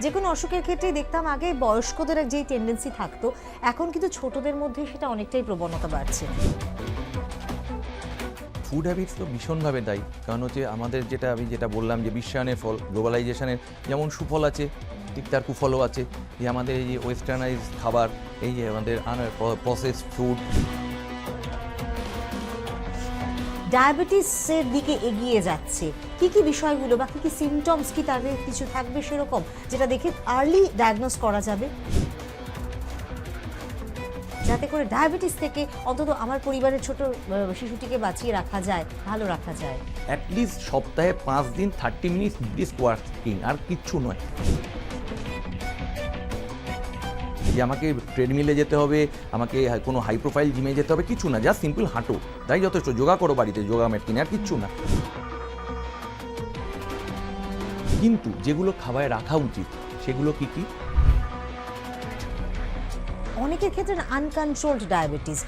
যে কোনো অসুখের ক্ষেত্রেই দেখতাম আগে বয়স্কদের যেই টেন্ডেন্সি থাকতো, এখন কিন্তু ছোটদের মধ্যে সেটা অনেকটাই প্রবণতা বাড়ছে। ফুড হ্যাবিটস তো ভীষণভাবে দায়ী, কারণ হচ্ছে আমাদের আমি যেটা বললাম যে বিশ্বায়নের ফল, গ্লোবালাইজেশনের যেমন সুফল আছে ঠিক তার কুফলও আছে। যে আমাদের এই যে ওয়েস্টার্নাইজ খাবার, এই যে আমাদের প্রসেসড ফুড, ডায়াবেটিসের দিকে এগিয়ে যাচ্ছে, কি কি বিষয়গুলো বা কি কি সিমটমস কি তাদের কিছু থাকবে সেরকম যেটা দেখে আর্লি ডায়াগনোস করা যাবে, যাতে করে ডায়াবেটিস থেকে অন্তত আমার পরিবারের ছোট শিশুটিকে বাঁচিয়ে রাখা যায়, ভালো রাখা যায়? অ্যাটলিস্ট সপ্তাহে 5 দিন 30 মিনিট ব্রিস্ক ওয়াকিং, আর কিচ্ছু নয়। যে আমাকে ট্রেডমিলে যেতে হবে, আমাকে কোনো হাই প্রোফাইল জিমে যেতে হবে, কিছু না, জাস্ট সিম্পল হাঁটো, তাই যথেষ্ট। যোগা করো বাড়িতে, যোগা ম্যাট কিনে, আর কিচ্ছু না। কিন্তু যেগুলো খাবারে রাখা উচিত সেগুলো কি কি? অনেকের ক্ষেত্রে আনকন্ট্রোলড ডায়াবেটিস,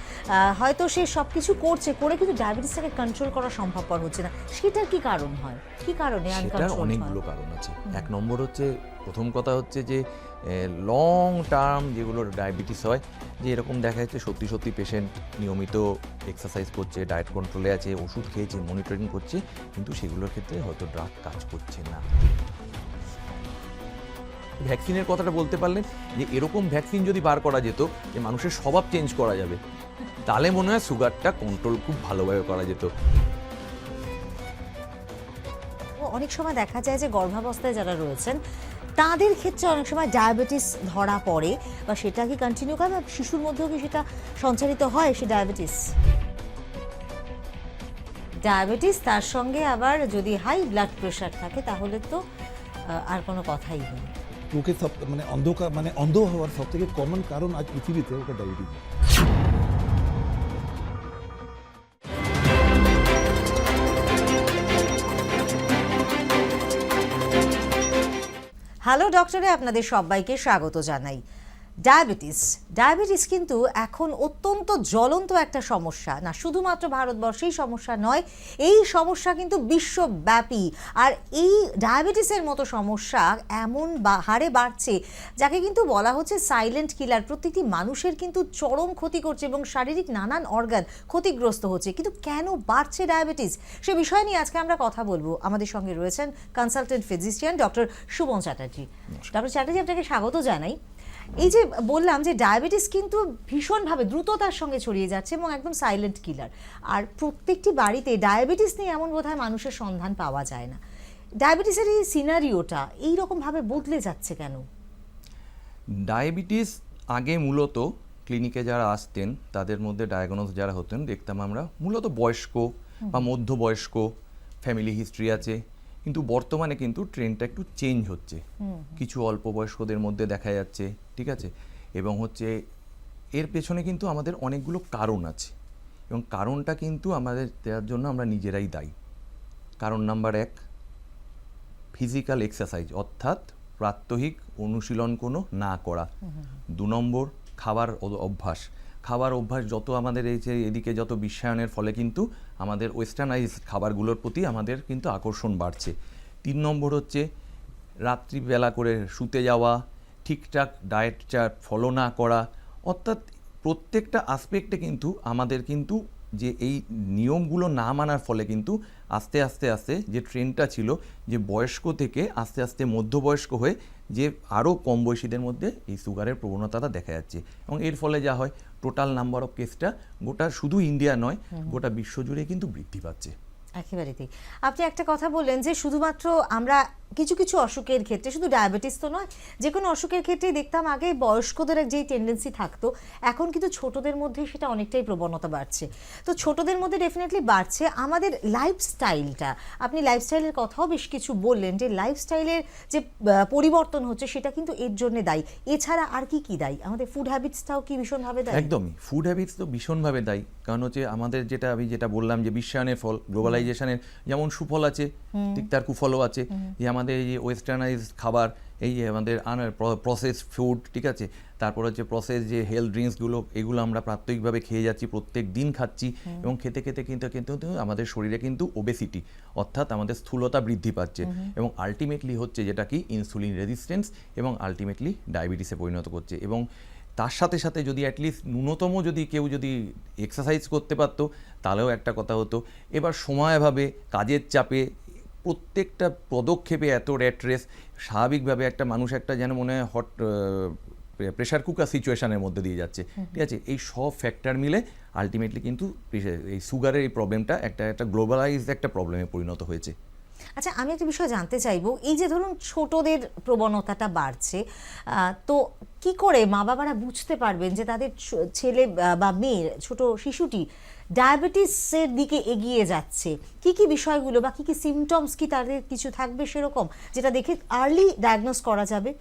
হয়তো সে সব কিছু করছে, করে কিন্তু ডায়াবেটিসটাকে কন্ট্রোল করা সম্ভবপর হচ্ছে না। সেটার কি কারণ হয়, কি কারণে সেটার অনেকগুলো কারণ আছে। এক নম্বর হচ্ছে, প্রথম কথা হচ্ছে যে লং টার্ম যেগুলো ডায়াবেটিস হয়, যে এরকম দেখা যাচ্ছে সত্যি সত্যি পেশেন্ট নিয়মিত এক্সারসাইজ করছে, ডায়েট কন্ট্রোলে আছে, ওষুধ খেয়েছে, মনিটরিং করছে, কিন্তু সেগুলোর ক্ষেত্রে হয়তো ড্রাগ কাজ করছে না। ভ্যাকসিনের কথাটা বলতে পারলেন, যে এরকম ভ্যাকসিন যদি বার করা যেত যে মানুষের স্বভাব চেঞ্জ করা যাবে, তাহলে মনে হয় সুগারটা কন্ট্রোল খুব ভালোভাবে করা যেত। অনেক সময় দেখা যায় যে গর্ভাবস্থায় যারা রয়েছেন তাদের ক্ষেত্রে অনেক সময় ডায়াবেটিস ধরা পড়ে, বা সেটা কি কন্টিনিউ করে, বা শিশুর মধ্যেও কি সেটা সঞ্চারিত হয় সে ডায়াবেটিস তার সঙ্গে আবার যদি হাই ব্লাড প্রেশার থাকে, তাহলে তো আর কোনো কথাই নেই। লোকে সব অন্ধ হওয়ার সব থেকে কমন কারণ আজ পৃথিবীতে ওটা ডায়াবেটিস। হ্যালো ডক্টরে আপনাদের সবাইকে স্বাগত জানাই। ডায়াবেটিস কিন্তু এখন অত্যন্ত জ্বলন্ত একটা সমস্যা, না শুধুমাত্র ভারতবর্ষেই সমস্যা নয়, এই সমস্যা কিন্তু বিশ্বব্যাপী। আর এই ডায়াবেটিসের মতো সমস্যা এমন হারে বাড়ছে, যাকে কিন্তু বলা হচ্ছে সাইলেন্ট কিলার। প্রত্যেকটি মানুষের কিন্তু চরম ক্ষতি করছে এবং শারীরিক নানান অর্গান ক্ষতিগ্রস্ত হচ্ছে। কিন্তু কেন বাড়ছে ডায়াবেটিস, সে বিষয় নিয়ে আজকে আমরা কথা বলবো। আমাদের সঙ্গে রয়েছেন consultant physician doctor Suman Chatterjee. Doctor Chatterjee, আপনাকে স্বাগত জানাই। এই যে বললাম যে ডায়াবেটিস কিন্তু ভীষণভাবে দ্রুততার সঙ্গে ছড়িয়ে যাচ্ছে এবং একদম সাইলেন্ট কিলার, আর প্রত্যেকটি বাড়িতে ডায়াবেটিস নিয়ে এমন বোধহয় মানুষের সন্ধান পাওয়া যায় না। ডায়াবেটিসের এই সিনারিওটা এইরকমভাবে বদলে যাচ্ছে কেন? ডায়াবেটিস আগে মূলত ক্লিনিকে যারা আসতেন তাদের মধ্যে ডায়াগনোজ যারা হতেন, দেখতাম আমরা মূলত বয়স্ক বা মধ্যবয়স্ক, ফ্যামিলি হিস্ট্রি আছে। কিন্তু বর্তমানে কিন্তু ট্রেন্ডটা একটু চেঞ্জ হচ্ছে, কিছু অল্প বয়স্কদের মধ্যে দেখা যাচ্ছে, ঠিক আছে। এবং হচ্ছে এর পেছনে কিন্তু আমাদের অনেকগুলো কারণ আছে, এবং কারণটা কিন্তু আমাদের দেওয়ার জন্য আমরা নিজেরাই দায়ী। কারণ নাম্বার 1, ফিজিক্যাল এক্সারসাইজ, অর্থাৎ প্রাত্যহিক অনুশীলন কোনো না করা। 2 নম্বর, খাবার অভ্যাস যত আমাদের এই যে এদিকে যত বিশ্বায়নের ফলে কিন্তু আমাদের ওয়েস্টার্নাইজ খাবারগুলোর প্রতি আমাদের কিন্তু আকর্ষণ বাড়ছে। 3 নম্বর হচ্ছে রাত্রিবেলা করে শুতে যাওয়া, ঠিকঠাক ডায়েট চার্ট ফলো না করা। অর্থাৎ প্রত্যেকটা আসপেক্টে কিন্তু আমাদের কিন্তু যে এই নিয়মগুলো না মানার ফলে কিন্তু আস্তে আস্তে যে ট্রেন্ডটা ছিল যে বয়স্ক থেকে আস্তে আস্তে মধ্যবয়স্ক হয়ে যে আরও কম বয়সীদের মধ্যে এই সুগারের প্রবণতাটা দেখা যাচ্ছে। এবং এর ফলে যা হয়, টোটাল নাম্বার অফ কেসটা গোটা শুধু ইন্ডিয়া নয়, গোটা বিশ্বজুড়ে কিন্তু বৃদ্ধি পাচ্ছে। একেবারেই তাই। আপনি একটা কথা বললেন যে শুধুমাত্র আমরা কিছু কিছু অসুখের ক্ষেত্রে, শুধু ডায়াবেটিস তো নয়, যে কোনো অসুখের ক্ষেত্রেই দেখতাম আগে বয়স্কদের যেই টেন্ডেন্সি থাকতো, এখন কিন্তু ছোটদের মধ্যে সেটা অনেকটাই প্রবণতা বাড়ছে। তো ছোটদের মধ্যে ডেফিনেটলি বাড়ছে। আমাদের লাইফস্টাইলটা, আপনি লাইফস্টাইলের কথাও বেশ কিছু বললেন, যে লাইফস্টাইলের যে পরিবর্তন হচ্ছে সেটা কিন্তু এর জন্য দায়ী। এছাড়া আর কি কি দায়ী? আমাদের ফুড হ্যাবিটসটাও কি ভীষণভাবে দায়ী? একদমই, ফুড হ্যাবিটস তো ভীষণভাবে দায়ী, কারণ হচ্ছে আমাদের আমি যেটা বললাম যে বিশ্বায়নের ফল, গ্লোবালাইজেশনের যেমন সুফল আছে ঠিক তার কুফলও আছে। যে আমাদের এই যে ওয়েস্টার্নাইজ খাবার, এই যে আমাদের প্রসেস ফুড, ঠিক আছে, তারপর হচ্ছে প্রসেস যে হেলথ ড্রিঙ্কসগুলো, এগুলো আমরা প্রাত্যহিকভাবে খেয়ে যাচ্ছি, প্রত্যেক দিন খাচ্ছি, এবং খেতে খেতে কিন্তু কিন্তু আমাদের শরীরে কিন্তু ওবেসিটি অর্থাৎ আমাদের স্থূলতা বৃদ্ধি পাচ্ছে, এবং আলটিমেটলি হচ্ছে যেটা কি ইনসুলিন রেজিস্ট্যান্স, এবং আলটিমেটলি ডায়াবেটিসে পরিণত করছে। এবং তার সাথে সাথে যদি অ্যাটলিস্ট ন্যূনতম যদি কেউ যদি এক্সারসাইজ করতে পারতো তাহলেও একটা কথা হতো। এবার সময়ভাবে কাজের চাপে প্রত্যেকটা পদক্ষেপে এত র্যাট রেস, স্বাভাবিকভাবে একটা মানুষ একটা যেন মনে হয় হট প্রেশার কুকার সিচুয়েশনের মধ্যে দিয়ে যাচ্ছে, ঠিক আছে। এই সব ফ্যাক্টর মিলে আলটিমেটলি কিন্তু এই সুগারের এই প্রবলেমটা একটা গ্লোবালাইজড একটা প্রবলেমে পরিণত হয়েছে। আচ্ছা, আমি একটা বিষয় জানতে চাইবো, এই যে ধরুন ছোটদের প্রবণতাটা বাড়ছে, তো কি করে মা বাবারা বুঝতে পারবেন যে তাদের ছেলে বা মেয়ের ছোট শিশুটি ডায়াবেটিসের দিকে এগিয়ে যাচ্ছে? কি কি বিষয়গুলো বা কি কি সিমটমস কি তাদের কিছু থাকবে সেরকম যেটা দেখে আর্লি ডায়াগনোস করা যাবে?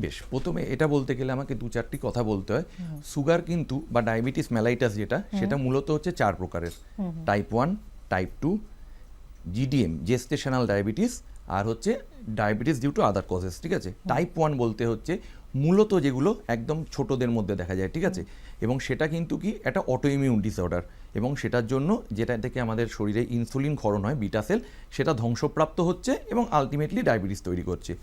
বেশ, প্রথমে এটা বলতে গেলে আমাকে 2-4টি কথা বলতে হয়। সুগার কিন্তু বা ডায়াবেটিস মেলাইটাস যেটা, সেটা মূলত হচ্ছে 4 প্রকারের। Type 1, type 2, GDM gestational diabetes, আর হচ্ছে diabetes due to other causes, ঠিক আছে। টাইপ 1 বলতে হচ্ছে মূলত যেগুলো একদম ছোটদের মধ্যে দেখা যায়, ঠিক আছে, এবং সেটা কিন্তু কি একটা অটোইমিউন ডিসঅর্ডার, এবং সেটার জন্য যেটা থেকে আমাদের শরীরে ইনসুলিন ক্ষরণ হয়, বিটা সেল, সেটা ধ্বংসপ্রাপ্ত হচ্ছে এবং আলটিমেটলি ডায়াবেটিস তৈরি করছে।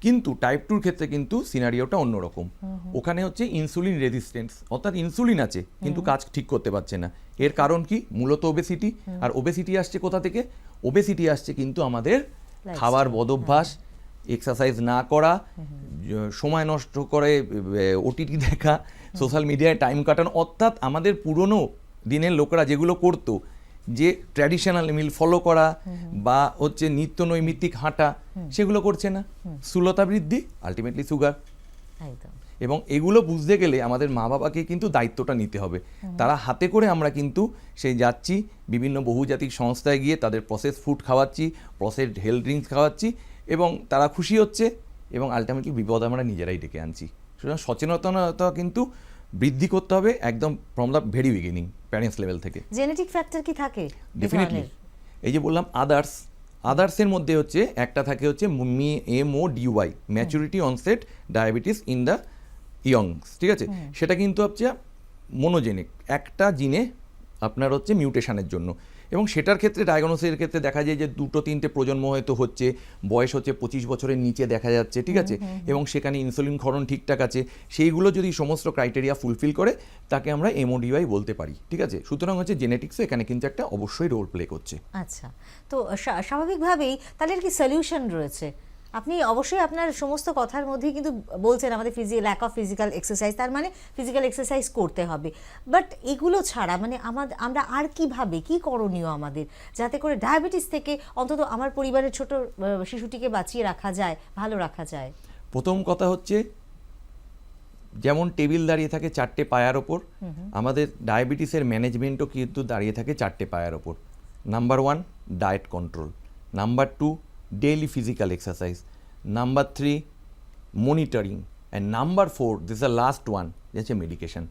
কিন্তু টাইপ 2 ক্ষেত্রে কিন্তু সিনারিওটা অন্যরকম। ওখানে হচ্ছে ইনসুলিন রেজিস্ট্যান্স, অর্থাৎ ইনসুলিন আছে কিন্তু কাজ ঠিক করতে পারছে না। এর কারণ কি? মূলত ওবেসিটি। আর ওবেসিটি আসছে কোথা থেকে? ওবেসিটি আসছে কিন্তু আমাদের খাবার বদভ্যাস, এক্সারসাইজ না করা, সময় নষ্ট করে ওটিটি দেখা, সোশ্যাল মিডিয়ায় টাইম কাটানো, অর্থাৎ আমাদের পুরনো দিনের লোকেরা যেগুলো করতো, যে ট্র্যাডিশনাল মিল ফলো করা বা হচ্ছে নিত্য নৈমিত্তিক হাঁটা, সেগুলো করছে না। স্থূলতা বৃদ্ধি, আলটিমেটলি সুগার। এবং এগুলো বুঝতে গেলে আমাদের মা বাবাকে কিন্তু দায়িত্বটা নিতে হবে। তারা হাতে করে আমরা কিন্তু সেই যাচ্ছি বিভিন্ন বহুজাতিক সংস্থায় গিয়ে তাদের প্রসেস ফুড খাওয়াচ্ছি, প্রসেসড হেলথ ড্রিঙ্কস খাওয়াচ্ছি, এবং তারা খুশি হচ্ছে, এবং আলটিমেটলি বিপদ আমরা নিজেরাই ডেকে আনছি। সুতরাং সচেতনতা কিন্তু বৃদ্ধি করতে হবে একদম from the very beginning, parents level থেকে। জেনেটিক ফ্যাক্টর কি থাকে? ডেফিনেটলি। এই যে বললাম আদার্সের মধ্যে হচ্ছে একটা থাকে হচ্ছে MODY, maturity onset diabetes in the Young's, ঠিক আছে। সেটা কিন্তু হচ্ছে মোনোজেনিক, একটা জিনে আপনার হচ্ছে মিউটেশনের জন্য, এবং সেটার ক্ষেত্রে ডায়াগনোসিসের ক্ষেত্রে দেখা যায় যে 2-3টে প্রজন্ম হয়তো হচ্ছে, বয়স হচ্ছে 25 বছরের নিচে দেখা যাচ্ছে, ঠিক আছে, এবং সেখানে ইনসুলিন ক্ষরণ ঠিকঠাক আছে, সেইগুলো যদি সমস্ত ক্রাইটেরিয়া ফুলফিল করে তাকে আমরা MODY বলতে পারি, ঠিক আছে। সুতরাং হচ্ছে জেনেটিক্সও এখানে কিন্তু একটা অবশ্যই রোল প্লে করছে। আচ্ছা, তো স্বাভাবিকভাবেই তাহলে কি সলিউশন রয়েছে? আপনি অবশ্যই আপনার সমস্ত কথার মধ্যেই কিন্তু বলছেন আমাদের ল্যাক অফ ফিজিক্যাল এক্সারসাইজ, তার মানে ফিজিক্যাল এক্সারসাইজ করতে হবে। বাট এগুলো ছাড়া মানে আমরা আর কিভাবে, কি করণীয় আমাদের, যাতে করে ডায়াবেটিস থেকে অন্তত আমার পরিবারের ছোট শিশুটিকে বাঁচিয়ে রাখা যায়, ভালো রাখা যায়? প্রথম কথা হচ্ছে, যেমন টেবিল দাঁড়িয়ে থাকে 4টে পায়ার ওপর, আমাদের ডায়াবেটিসের ম্যানেজমেন্টও কিন্তু দাঁড়িয়ে থাকে 4টে পায়ার ওপর। Number 1 diet control, number 2 daily physical exercise, number 3 monitoring, and number 4 this the last one, হচ্ছে মেডিকেশন।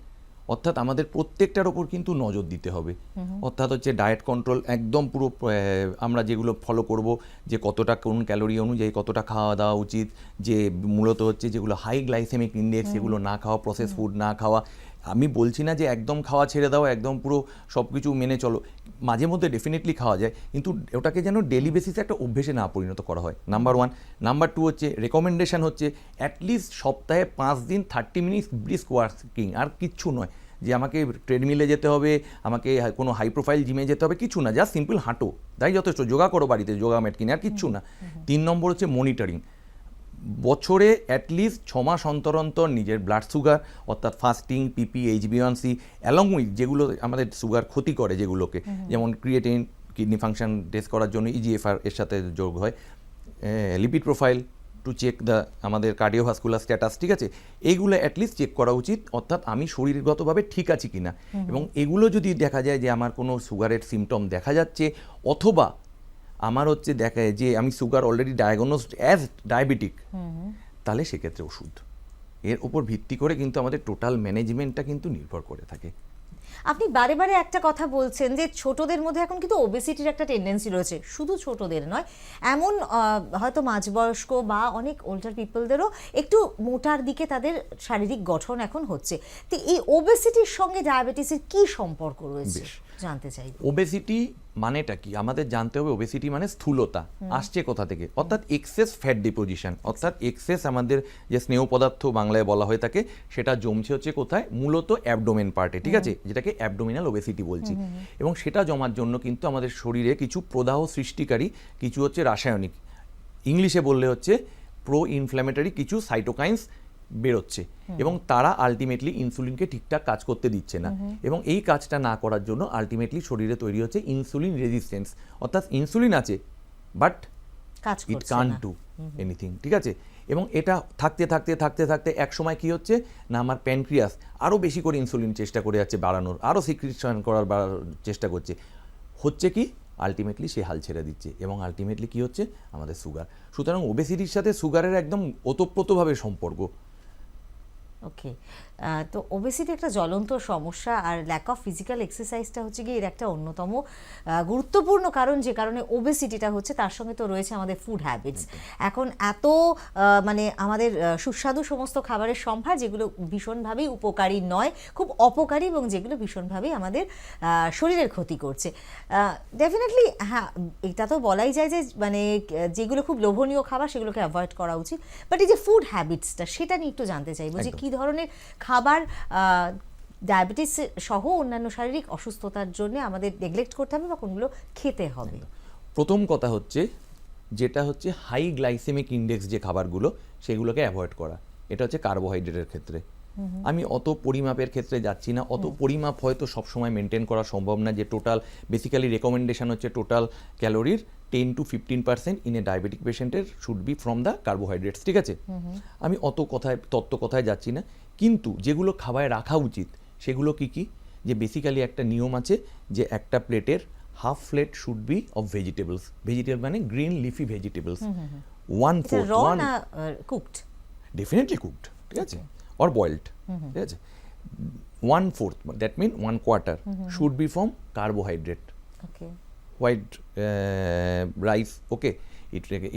অর্থাৎ আমাদের প্রত্যেকটার ওপর কিন্তু নজর দিতে হবে। অর্থাৎ হচ্ছে ডায়েট কন্ট্রোল একদম পুরো আমরা যেগুলো ফলো করব, যে কতটা কোন ক্যালোরি অনুযায়ী কতটা খাওয়া দাওয়া উচিত, যে মূলত হচ্ছে যেগুলো হাই গ্লাইসেমিক ইন্ডেক্স সেগুলো না খাওয়া, প্রসেস ফুড না খাওয়া। আমি বলছি না যে একদম খাওয়া ছেড়ে দাও, একদম পুরো সব কিছু মেনে চলো, মাঝে মধ্যে ডেফিনেটলি খাওয়া যায়, কিন্তু ওটাকে যেন ডেলি বেসিসে একটা অভ্যেসে না পরিণত করা হয়, নাম্বার 1। নাম্বার 2 হচ্ছে রেকমেন্ডেশন হচ্ছে অ্যাটলিস্ট সপ্তাহে 5 দিন 30 মিনিটস ব্রিস্ক ওয়াকিং, আর কিচ্ছু নয় যে আমাকে ট্রেডমিলে যেতে হবে, আমাকে কোনো হাই প্রোফাইল জিমে যেতে হবে, কিছু না, জাস্ট সিম্পল হাঁটো, তাই যথেষ্ট। যোগা করো বাড়িতে, যোগা ম্যাট কিনে, আর কিচ্ছু না। 3 নম্বর হচ্ছে মনিটরিং, বছরে অ্যাটলিস্ট 6 মাস অন্তর অন্তর নিজের ব্লাড সুগার, অর্থাৎ fasting, PP, HbA1c, along with যেগুলো আমাদের সুগার ক্ষতি করে যেগুলোকে, যেমন ক্রিয়েটিন, কিডনি ফাংশন টেস্ট করার জন্য EGFR এর সাথে যোগ হয়, lipid profile to check the আমাদের কার্ডিওভাস্কুলার স্ট্যাটাস, ঠিক আছে। এইগুলো অ্যাটলিস্ট চেক করা উচিত, অর্থাৎ আমি শরীরগতভাবে ঠিক আছি কিনা, এবং এগুলো যদি দেখা যায় যে আমার কোনো সুগারের সিমটম দেখা যাচ্ছে, অথবা আমার হচ্ছে দেখা যে আমি sugar already diagnosed as diabetic, তাহলে সেক্ষেত্রে ওষুধ, এর উপর ভিত্তি করে কিন্তু আমাদের টোটাল ম্যানেজমেন্টটা কিন্তু নির্ভর করে থাকে। আপনি বারে বারে একটা কথা বলছেন যে ছোটদের মধ্যে এখন কিন্তু ওবেসিটির একটা টেন্ডেন্সি রয়েছে, শুধু ছোটদের নয়, এমন হয়তো মাঝবয়স্ক বা অনেক ওল্ডার পিপলদেরও একটু মোটার দিকে তাদের শারীরিক গঠন এখন হচ্ছে। তো এই ওবেসিটির সঙ্গে ডায়াবেটিসের কি সম্পর্ক রয়েছে জানতে চাই। ওবেসিটি মানেটা কি আমাদের জানতে হবে। ওবেসিটি মানে স্থূলতা, আসছে কোথা থেকে, অর্থাৎ এক্সেস ফ্যাট ডিপোজিশন, অর্থাৎ এক্সেস আমাদের যে স্নেহ পদার্থ বাংলায় বলা হয়ে থাকে সেটা জমছে হচ্ছে কোথায়, মূলত অ্যাবডোমেন পার্টে, ঠিক আছে, যেটাকে অ্যাবডোমিনাল ওবেসিটি বলছি। এবং সেটা জমার জন্য কিন্তু আমাদের শরীরে কিছু প্রদাহ সৃষ্টিকারী কিছু হচ্ছে রাসায়নিক, ইংলিশে বললে হচ্ছে প্রো ইনফ্ল্যামেটরি কিছু সাইটোকাইন্স বেরোচ্ছে, এবং তারা আলটিমেটলি ইনসুলিনকে ঠিকঠাক কাজ করতে দিচ্ছে না, এবং এই কাজটা না করার জন্য আলটিমেটলি শরীরে তৈরি হচ্ছে ইনসুলিন রেজিস্ট্যান্স, অর্থাৎ ইনসুলিন আছে বাট কাজ ইট করছে কান্ট না। ডু এনিথিং, ঠিক আছে। এবং এটা থাকতে থাকতে থাকতে থাকতে এক সময় কি হচ্ছে না, আমার প্যানক্রিয়াস আরও বেশি করে ইনসুলিন চেষ্টা করে যাচ্ছে বাড়ানোর, আরও সিক্রিশন করার চেষ্টা করছে, হচ্ছে কি আলটিমেটলি সে হাল ছেড়ে দিচ্ছে, এবং আলটিমেটলি কি হচ্ছে আমাদের সুগার। সুতরাং ওবেসিটির সাথে সুগারের একদম ওতপ্রোতভাবে সম্পর্ক। ওকে, তো ওবেসিটি একটা জ্বলন্ত সমস্যা, আর ল্যাক অফ ফিজিক্যাল এক্সারসাইজটা হচ্ছে গিয়ে এর একটা অন্যতম গুরুত্বপূর্ণ কারণ, যে কারণে ওবেসিটিটা হচ্ছে। তার সঙ্গে তো রয়েছে আমাদের ফুড হ্যাবিটস। এখন এত মানে আমাদের সুস্বাদু সমস্ত খাবারের সম্ভার, যেগুলো ভীষণভাবেই উপকারী নয়, খুব অপকারী, এবং যেগুলো ভীষণভাবেই আমাদের শরীরের ক্ষতি করছে। ডেফিনেটলি হ্যাঁ, এটা তো বলাই যায় যে মানে যেগুলো খুব লোভনীয় খাবার সেগুলোকে অ্যাভয়েড করা উচিত। বাট এই যে ফুড হ্যাবিটসটা, সেটা নিয়ে একটু জানতে চাইবো যে কী ধরনের খাবার ডায়াবেটিস সহ অন্যান্য শারীরিক অসুস্থতার জন্য আমাদের নেগলেক্ট করতে হবে বা কোনগুলো খেতে হবে। প্রথম কথা হচ্ছে যেটা হচ্ছে হাই গ্লাইসেমিক ইন্ডেক্স যে খাবারগুলো, সেগুলোকে অ্যাভয়েড করা। এটা হচ্ছে কার্বোহাইড্রেটের ক্ষেত্রে। আমি অত পরিমাপের ক্ষেত্রে যাচ্ছি না, অত পরিমাপ হয়তো সবসময় মেনটেন করা সম্ভব না, যে টোটাল বেসিক্যালি রেকমেন্ডেশন হচ্ছে টোটাল ক্যালোরির 10 to 15% ইন এ ডায়াবেটিক পেশেন্টের should be from the carbohydrates, ঠিক আছে। আমি অত কথায় যাচ্ছি না, কিন্তু যেগুলো খাবারে রাখা উচিত সেগুলো কি কি, যে বেসিক্যালি একটা নিয়ম আছে যে একটা প্লেটের half plate should be of vegetables, vegetable মানে গ্রিন লিফি ভেজিটেবলস, 1/4 র না কুকড? ডেফিনেটলি কুকড, ঠিক আছে, অর বয়েলড, ঠিক আছে। 1/4 that mean 1/4 should be from carbohydrate, okay, white rice, okay,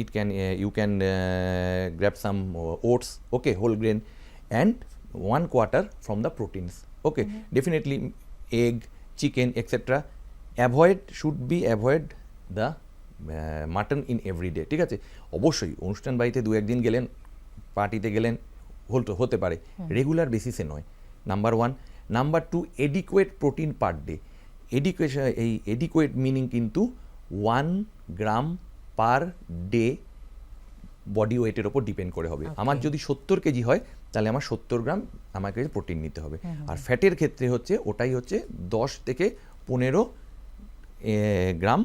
it can you can grab some oats, okay, whole grain, and 1/4 from the proteins, okay. Definitely egg, chicken, etc. should be avoid the mutton in every day, ঠিক আছে। অবশ্যই অনুষ্ঠান বাড়িতে দু একদিন গেলেন, পার্টিতে গেলেন, হতে পারে, রেগুলার বেসিসে নয়, number 1। Number 2, adequate protein per day. Adequate meaning কিন্তু 1 গ্রাম পার ডে বডি ওয়েটের ওপর ডিপেন্ড করে হবে। আমার যদি 70 কেজি হয় তাহলে আমার 70 গ্রাম আমাকে প্রোটিন নিতে হবে। আর ফ্যাটের ক্ষেত্রে হচ্ছে ওটাই হচ্ছে 10 থেকে 15 গ্রাম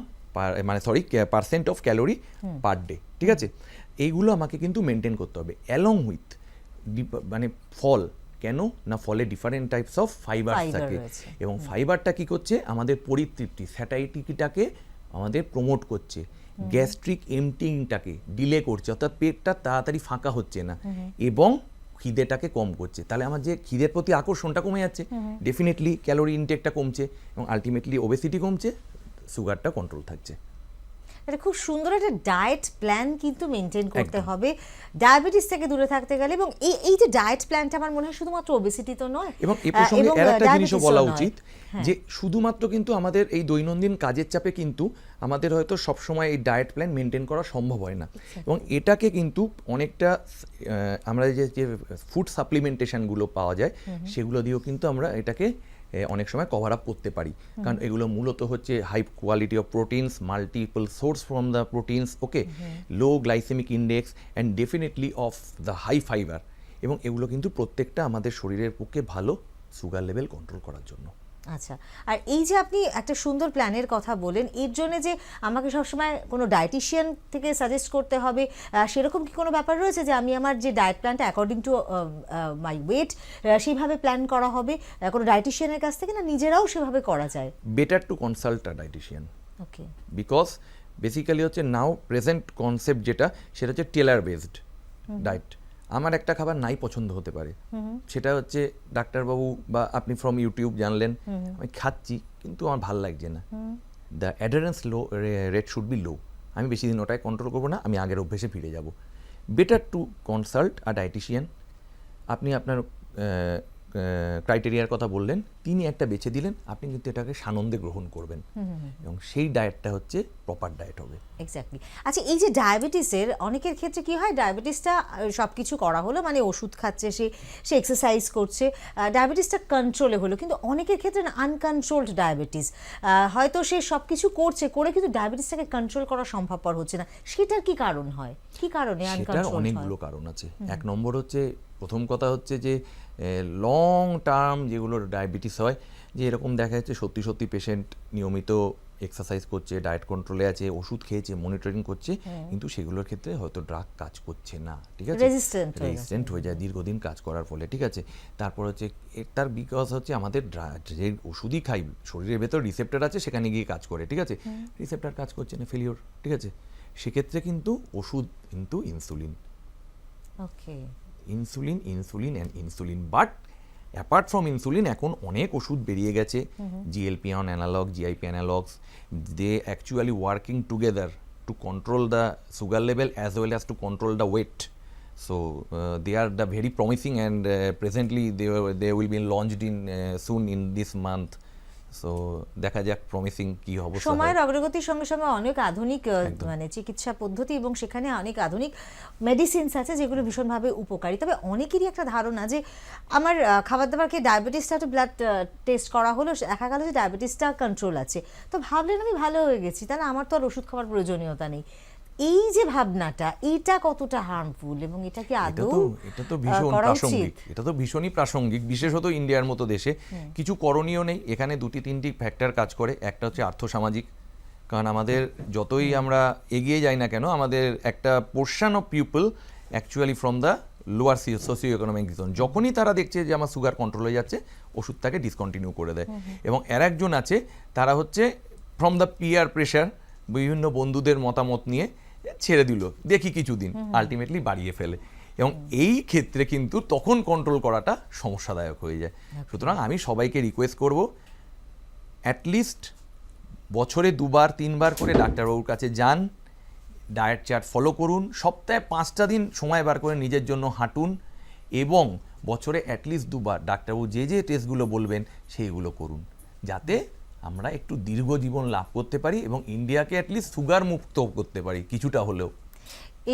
মানে percent of calorie per day, ঠিক আছে। এইগুলো আমাকে কিন্তু মেনটেন করতে হবে, অ্যালং উইথ মানে ফল। কেন না, ফলে ডিফারেন্ট টাইপস অফ ফাইবার থাকে, এবং ফাইবারটা কি করছে আমাদের পরিতৃপ্তি, স্যাটাইটিটাকে আমাদের প্রমোট করছে, গ্যাস্ট্রিক এমটিংটাকে ডিলে করছে, অর্থাৎ পেটটা তাড়াতাড়ি ফাঁকা হচ্ছে না, এবং খিদেটাকে কম করছে। তাহলে আমার যে খিদের প্রতি আকর্ষণটা কমে যাচ্ছে, ডেফিনেটলি ক্যালোরি ইনটেকটা কমছে, এবং আলটিমেটলি ওবেসিটি কমছে, সুগারটা কন্ট্রোল থাকছে। এটা খুব সুন্দর একটা ডায়েট প্ল্যান কিন্তু মেনটেন করতে হবে ডায়াবেটিস থেকে দূরে থাকতে গেলে। এবং এই যে ডায়েট প্ল্যানটা আমার মনে হয় শুধুমাত্র ওবেসিটি তো নয়, এবং এই প্রসঙ্গে আরেকটা জিনিসও বলা উচিত যে শুধুমাত্র কিন্তু আমাদের এই দৈনন্দিন কাজের চাপে কিন্তু আমাদের হয়তো সবসময় এই ডায়েট প্ল্যান মেনটেন করা সম্ভব হয় না, এবং এটাকে কিন্তু অনেকটা আমরা যে ফুড সাপ্লিমেন্টেশনগুলো পাওয়া যায় সেগুলো দিয়েও কিন্তু আমরা এটাকে অনেক সময় কভার আপ করতে পারি, কারণ এগুলো মূলত হচ্ছে high quality of proteins, multiple source from the proteins, okay, low glycaemic index and definitely of the high fibre, এবং এগুলো কিন্তু প্রত্যেকটা আমাদের শরীরের পক্ষে ভালো সুগার লেভেল কন্ট্রোল করার জন্য। আচ্ছা, আর এই যে আপনি একটা সুন্দর প্ল্যানের কথা বলেন, এর জন্য যে আমাকে সবসময় কোনো ডায়েটিশিয়ান থেকে সাজেস্ট করতে হবে সেরকম কি কোনো ব্যাপার রয়েছে, যে আমি আমার যে ডায়েট প্ল্যানটা অ্যাকর্ডিং টু মাই ওয়েট সেইভাবে প্ল্যান করা হবে কোনো ডায়েটিশিয়ানের কাছ থেকে, না নিজেরাও সেভাবে করা যায়? Better to consult a dietician, okay, because basically হচ্ছে নাও প্রেজেন্ট কনসেপ্ট যেটা সেটা হচ্ছে টেলার বেসড ডায়েট। আমার একটা খাবার নাই পছন্দ হতে পারে, সেটা হচ্ছে ডাক্তারবাবু বা আপনি ফ্রম ইউটিউব জানলেন আমি খাচ্ছি কিন্তু আমার ভাল লাগছে না, the adherence rate should be low, আমি বেশি দিন ওটাই কন্ট্রোল করবো না, আমি আগের অভ্যেসে ফিরে যাব। Better to consult a dietician. আপনি আপনার ক্রাইটেরিয়ার কথা বললেন, তিনি একটা বেছে দিলেন, আপনি কিন্তু এটাকে সানন্দে গ্রহণ করবেন এবং সেই ডায়েটটা হচ্ছে প্রপার ডায়েট হবে। এক্স্যাক্টলি। আচ্ছা, এই যে ডায়াবেটিসের অনেকের ক্ষেত্রে কি হয়, ডায়াবেটিসটা সব কিছু করা হলো, মানে ওষুধ খাচ্ছে, সে এক্সারসাইজ করছে, ডায়াবেটিসটা কন্ট্রোলে হলো, কিন্তু অনেকের ক্ষেত্রে না আনকন্ট্রোলড ডায়াবেটিস, হয়তো সে সব কিছু করছে করে কিন্তু ডায়াবেটিসটাকে কন্ট্রোল করা সম্ভবপর হচ্ছে না, সেটার কি কারণ হয়, কি কারণে সেটার আনকন্ট্রোলড হয়? অনেকগুলো কারণ আছে। এক নম্বর হচ্ছে, প্রথম কথা হচ্ছে যে লং টার্ম যেগুলো ডায়াবেটিস হয়, যে এরকম দেখা যাচ্ছে সত্যি সত্যি পেশেন্ট নিয়মিত এক্সারসাইজ করছে, ডায়েট কন্ট্রোলে আছে, ওষুধ খেয়েছে, মনিটরিং করছে, কিন্তু সেগুলোর ক্ষেত্রে হয়তো ড্রাগ কাজ করছে না, ঠিক আছে, রেজিস্ট্যান্ট হয়ে যায় দীর্ঘদিন কাজ করার ফলে, ঠিক আছে। তারপর হচ্ছে তার বিকজ হচ্ছে আমাদের যে ওষুধই খাই শরীরের ভেতর রিসেপ্টর আছে, সেখানে গিয়ে কাজ করে, ঠিক আছে, রিসেপ্টর কাজ করছে না, ফেলিওর, ঠিক আছে। সেক্ষেত্রে কিন্তু ওষুধ কিন্তু insulin, okay, insulin and insulin, but apart from insulin এখন অনেক ওষুধ বেরিয়ে গেছে, GLP-1 analogue, GIP analogues, they actually working together to control the sugar level as well as to control the weight. So they are the very promising and presently they will be launched in soon in this month. So দেখা যাক promising কি অবস্থা। সময়ের অগ্রগতির সঙ্গে সঙ্গে অনেক আধুনিক মানে চিকিৎসা পদ্ধতি এবং সেখানে অনেক আধুনিক মেডিসিনস আছে যেগুলো ভীষণভাবে উপকারী। তবে অনেকেরই একটা ধারণা যে আমার খাবার দাবারকে ডায়াবেটিসটা একটু ব্লাড টেস্ট করা হলো, দেখা গেল যে ডায়াবেটিসটা কন্ট্রোল আছে, তো ভাবলেন আমি ভালো হয়ে গেছি, তাহলে আমার তো আর ওষুধ খাওয়ার প্রয়োজনীয়তা নেই। এই যে ভাবনাটা, এটা কতটা হার্মফুল এবং এটা কি আদৌ এটা তো ভীষণ প্রাসঙ্গিক, এটা তো ভীষণই প্রাসঙ্গিক, বিশেষত ইন্ডিয়ার মতো দেশে। কিছু করণীয় নেই, এখানে দুটি তিনটি ফ্যাক্টর কাজ করে। একটা হচ্ছে আর্থসামাজিক, কারণ আমাদের যতই আমরা এগিয়ে যাই না কেন, আমাদের একটা portion of people actually from the lower socio economic zone, যখনই তারা দেখছে যে আমার সুগার কন্ট্রোল হয়ে যাচ্ছে, ওষুধটাকে ডিসকন্টিনিউ করে দেয়। এবং এর একজন আছে, তারা হচ্ছে ফ্রম দ্য পিয়ার প্রেশার, বিভিন্ন বন্ধুদের মতামত নিয়ে ছেড়ে দিল, দেখি কিছুদিন, আলটিমেটলি বাড়িয়ে ফেলে। এবং এই ক্ষেত্রে কিন্তু তখন কন্ট্রোল করাটা সমস্যাদায়ক হয়ে যায়। সুতরাং আমি সবাইকে রিকোয়েস্ট করব, অ্যাটলিস্ট বছরে 2-3বার করে ডাক্তারবাবুর কাছে যান, ডায়েট চার্ট ফলো করুন, সপ্তাহে 5টা দিন সময় বার করে নিজের জন্য হাঁটুন, এবং বছরে অ্যাটলিস্ট 2বার ডাক্তারবাবু যে যে টেস্টগুলো বলবেন সেইগুলো করুন, যাতে আমরা একটু দীর্ঘ জীবন লাভ করতে পারি এবং ইন্ডিয়াকে অ্যাটলিস্ট সুগার মুক্ত করতে পারি কিছুটা হলেও।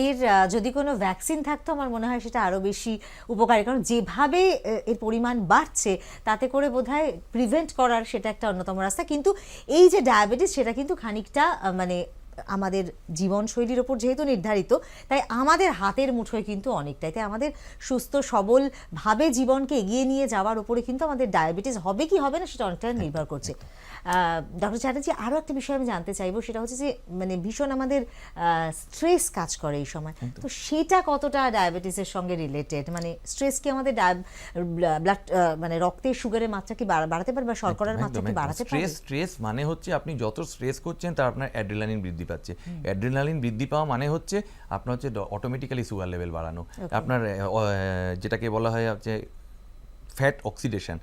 এর যদি কোনো ভ্যাকসিন থাকতো আমার মনে হয় সেটা আরও বেশি উপকারী, কারণ যেভাবে এর পরিমাণ বাড়ছে তাতে করে বোধহয় প্রিভেন্ট করার সেটা একটা অন্যতম রাস্তা। কিন্তু এই যে ডায়াবেটিস, সেটা কিন্তু খানিকটা মানে আমাদের জীবনশৈলীর ওপর যেহেতু নির্ধারিত, তাই আমাদের হাতের মুঠোয় কিন্তু অনেকটাই, তাই আমাদের সুস্থ সবলভাবে জীবনকে এগিয়ে নিয়ে যাওয়ার উপরে কিন্তু আমাদের ডায়াবেটিস হবে কি হবে না সেটা অনেকটা নির্ভর করছে। ডক্টর চ্যাটার্জি, আরও একটা বিষয় আমি জানতে চাইবো, সেটা হচ্ছে যে মানে ভীষণ আমাদের স্ট্রেস কাজ করে এই সময়, তো সেটা কতটা ডায়াবেটিসের সঙ্গে রিলেটেড, মানে স্ট্রেস কি আমাদের ব্লাড মানে রক্তে সুগারের মাত্রা কি বাড়াতে পারে বা শর্করার মাত্রা কি বাড়াতে পারে? স্ট্রেস মানে হচ্ছে আপনি যত স্ট্রেস করছেন তার আপনার অ্যাড্রিনালিন বৃদ্ধি পাচ্ছে, অ্যাড্রিনালিন বৃদ্ধি পাওয়া মানে হচ্ছে আপনার হচ্ছে অটোমেটিক্যালি সুগার লেভেল বাড়ানো, আপনার যেটাকে বলা হয় হচ্ছে ফ্যাট অক্সিডেশন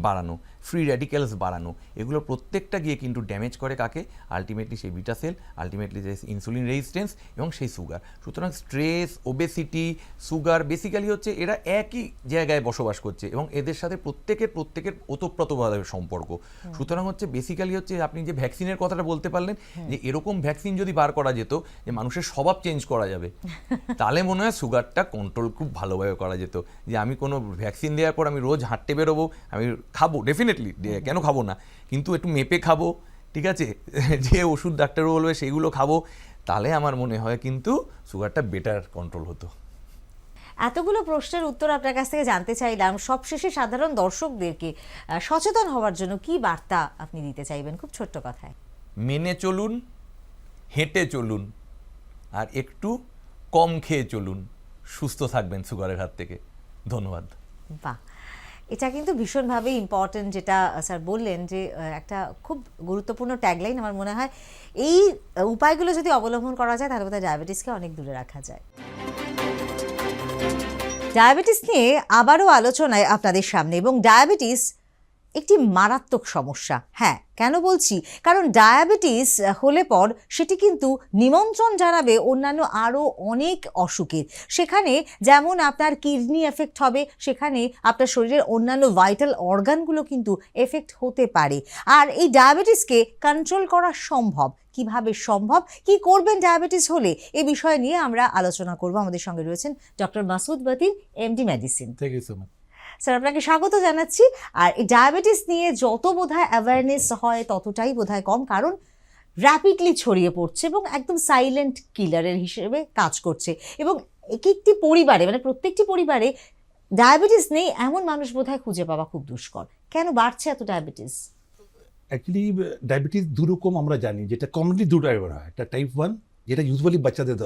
বাড়ানো, ফ্রি র্যাডিক্যালস বাড়ানো, এগুলো প্রত্যেকটা গিয়ে কিন্তু ড্যামেজ করে কাকে? আলটিমেটলি সেই বিটা সেল, আলটিমেটলি যে ইনসুলিন রেজিস্ট্যান্স এবং সেই সুগার। সুতরাং স্ট্রেস, ওবেসিটি, সুগার বেসিক্যালি হচ্ছে এরা একই জায়গায় বসবাস করছে এবং এদের সাথে প্রত্যেকের ওতপ্রোতভাবে সম্পর্ক। সুতরাং হচ্ছে বেসিক্যালি হচ্ছে আপনি যে ভ্যাকসিনের কথাটা বলতে পারলেন, যে এরকম ভ্যাকসিন যদি বার করা যেত যে মানুষের স্বভাব চেঞ্জ করা যাবে, তাহলে মনে হয় সুগারটা কন্ট্রোল খুব ভালোভাবে করা যেত। যে আমি কোনো ভ্যাকসিন দেওয়ার পর আমি রোজ হাঁটতে বেরোবো, আমি খাবো ডেফিনেটলি, কেন খাবো না, কিন্তু একটু মেপে খাবো, ঠিক আছে, যে ওষুধ ডাক্তার বলবে সেইগুলো খাবো, তাহলে আমার মনে হয় কিন্তু সুগারটা বেটার কন্ট্রোল হতো। এতগুলো প্রশ্নের উত্তর আপনার কাছ থেকে জানতে চাইলাম, সবশেষে সাধারণ দর্শকদেরকে সচেতন হওয়ার জন্য কি বার্তা আপনি দিতে চাইবেন খুব ছোট্ট কথায়? মেনে চলুন, হেঁটে চলুন, আর একটু কম খেয়ে চলুন, সুস্থ থাকবেন সুগারের হাত থেকে। ধন্যবাদ। বাহ, এটা কিন্তু ভীষণভাবে ইম্পর্টেন্ট যেটা স্যার বললেন, যে একটা খুব গুরুত্বপূর্ণ ট্যাগলাইন। আমার মনে হয় এই উপায়গুলো যদি অবলম্বন করা যায় তাহলে বোধহয় ডায়াবেটিসকে অনেক দূরে রাখা যায়। ডায়াবেটিস নিয়ে আবারও আলোচনায় আপনাদের সামনে, এবং ডায়াবেটিস একটি মারাত্মক সমস্যা। হ্যাঁ, কেন বলছি? কারণ ডায়াবেটিস হলে পর সেটি কিন্তু নিমন্ত্রণ জানাবে অন্যান্য আরও অনেক অসুখের। সেখানে যেমন আপনার কিডনি এফেক্ট হবে, সেখানে আপনার শরীরের অন্যান্য ভাইটাল অর্গানগুলো কিন্তু এফেক্ট হতে পারে। আর এই ডায়াবেটিসকে কন্ট্রোল করা সম্ভব। কিভাবে সম্ভব, কি করবেন ডায়াবেটিস হলে, এ বিষয় নিয়ে আমরা আলোচনা করব। আমাদের সঙ্গে রয়েছেন doctor Masud Batil, MD medicine. Thank you so much. Sir, আপনাকে স্বাগত জানাচ্ছি। আর এই ডায়াবেটিস নিয়ে যত বোধহয় অ্যাওয়ারনেস হয় ততটাই বোধহয় কম, কারণ র্যাপিডলি ছড়িয়ে পড়ছে এবং একদম সাইলেন্ট কিলারের হিসেবে কাজ করছে। এবং এক একটি পরিবারে, মানে প্রত্যেকটি পরিবারে ডায়াবেটিস নেই এমন মানুষ বোধহয় খুঁজে পাওয়া খুব দুষ্কর। কেন বাড়ছে এত ডায়াবেটিস? অ্যাকচুয়ালি ডায়াবেটিস দুরকম আমরা জানি, যেটা কমনলি দু টাইপের হয়। একটা টাইপ 1, যেটা ইউজুয়ালি বাচ্চাদের